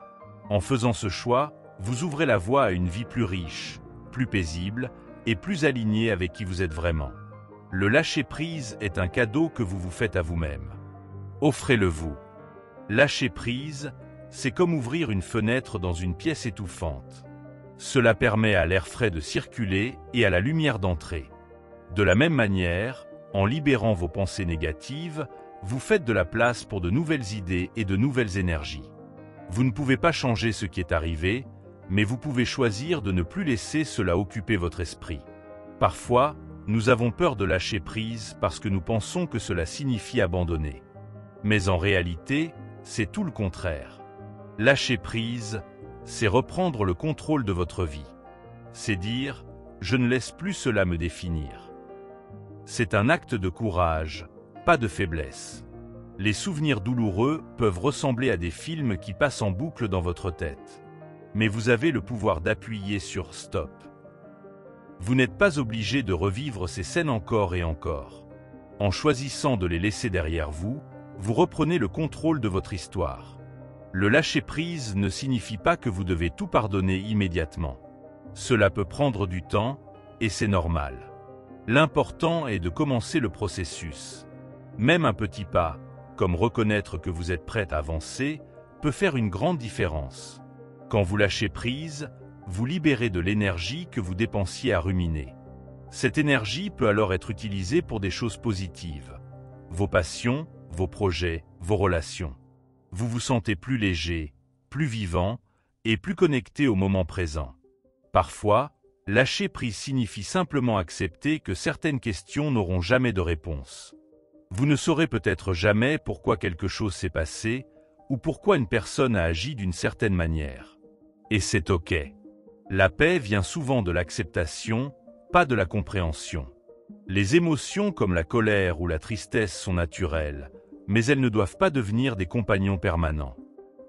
Speaker 1: En faisant ce choix, vous ouvrez la voie à une vie plus riche, plus paisible et plus alignée avec qui vous êtes vraiment. Le lâcher-prise est un cadeau que vous vous faites à vous-même. Offrez-le-vous. Lâcher prise, c'est comme ouvrir une fenêtre dans une pièce étouffante. Cela permet à l'air frais de circuler et à la lumière d'entrer. De la même manière, en libérant vos pensées négatives, vous faites de la place pour de nouvelles idées et de nouvelles énergies. Vous ne pouvez pas changer ce qui est arrivé, mais vous pouvez choisir de ne plus laisser cela occuper votre esprit. Parfois, nous avons peur de lâcher prise parce que nous pensons que cela signifie abandonner. Mais en réalité, c'est tout le contraire. Lâcher prise, c'est reprendre le contrôle de votre vie. C'est dire « je ne laisse plus cela me définir ». C'est un acte de courage, pas de faiblesse. Les souvenirs douloureux peuvent ressembler à des films qui passent en boucle dans votre tête. Mais vous avez le pouvoir d'appuyer sur « stop ». Vous n'êtes pas obligé de revivre ces scènes encore et encore. En choisissant de les laisser derrière vous, vous reprenez le contrôle de votre histoire. Le lâcher-prise ne signifie pas que vous devez tout pardonner immédiatement. Cela peut prendre du temps, et c'est normal. L'important est de commencer le processus. Même un petit pas, comme reconnaître que vous êtes prêt à avancer, peut faire une grande différence. Quand vous lâchez prise, vous libérez de l'énergie que vous dépensiez à ruminer. Cette énergie peut alors être utilisée pour des choses positives. Vos passions, vos projets, vos relations. Vous vous sentez plus léger, plus vivant et plus connecté au moment présent. Parfois, lâcher prise signifie simplement accepter que certaines questions n'auront jamais de réponse. Vous ne saurez peut-être jamais pourquoi quelque chose s'est passé ou pourquoi une personne a agi d'une certaine manière. Et c'est OK. La paix vient souvent de l'acceptation, pas de la compréhension. Les émotions comme la colère ou la tristesse sont naturelles, mais elles ne doivent pas devenir des compagnons permanents.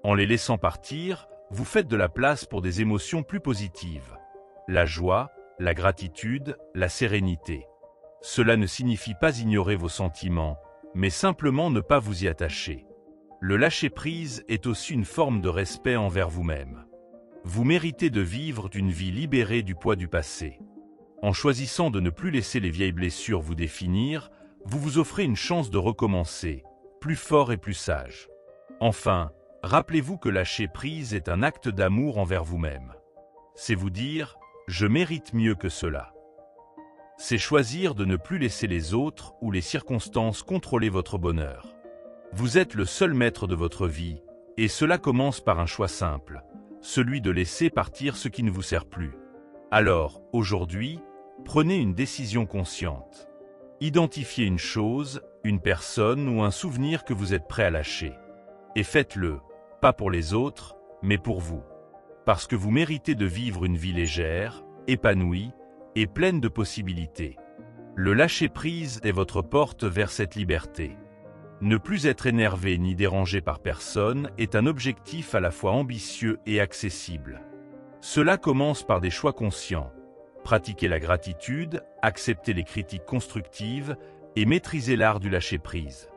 Speaker 1: En les laissant partir, vous faites de la place pour des émotions plus positives. La joie, la gratitude, la sérénité. Cela ne signifie pas ignorer vos sentiments, mais simplement ne pas vous y attacher. Le lâcher-prise est aussi une forme de respect envers vous-même. Vous méritez de vivre d'une vie libérée du poids du passé. En choisissant de ne plus laisser les vieilles blessures vous définir, vous vous offrez une chance de recommencer, plus fort et plus sage. Enfin, rappelez-vous que lâcher prise est un acte d'amour envers vous-même. C'est vous dire « je mérite mieux que cela ». C'est choisir de ne plus laisser les autres ou les circonstances contrôler votre bonheur. Vous êtes le seul maître de votre vie, et cela commence par un choix simple, celui de laisser partir ce qui ne vous sert plus. Alors, aujourd'hui, prenez une décision consciente. Identifiez une chose, une personne ou un souvenir que vous êtes prêt à lâcher. Et faites-le, pas pour les autres, mais pour vous. Parce que vous méritez de vivre une vie légère, épanouie et pleine de possibilités. Le lâcher-prise est votre porte vers cette liberté. Ne plus être énervé ni dérangé par personne est un objectif à la fois ambitieux et accessible. Cela commence par des choix conscients. Pratiquer la gratitude, accepter les critiques constructives et maîtriser l'art du lâcher-prise.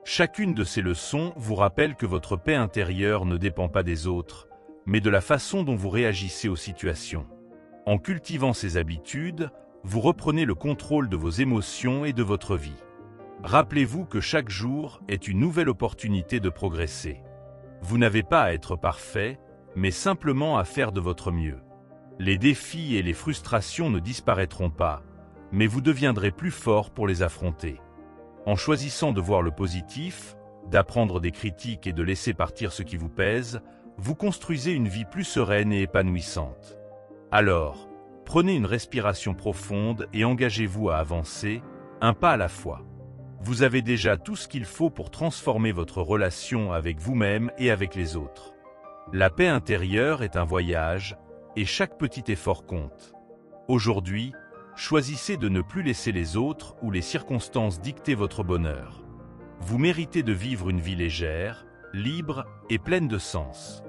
Speaker 1: Chacune de ces leçons vous rappelle que votre paix intérieure ne dépend pas des autres, mais de la façon dont vous réagissez aux situations. En cultivant ces habitudes, vous reprenez le contrôle de vos émotions et de votre vie. Rappelez-vous que chaque jour est une nouvelle opportunité de progresser. Vous n'avez pas à être parfait, mais simplement à faire de votre mieux. Les défis et les frustrations ne disparaîtront pas, mais vous deviendrez plus fort pour les affronter. En choisissant de voir le positif, d'apprendre des critiques et de laisser partir ce qui vous pèse, vous construisez une vie plus sereine et épanouissante. Alors, prenez une respiration profonde et engagez-vous à avancer, un pas à la fois. Vous avez déjà tout ce qu'il faut pour transformer votre relation avec vous-même et avec les autres. La paix intérieure est un voyage, et chaque petit effort compte. Aujourd'hui, choisissez de ne plus laisser les autres ou les circonstances dicter votre bonheur. Vous méritez de vivre une vie légère, libre et pleine de sens.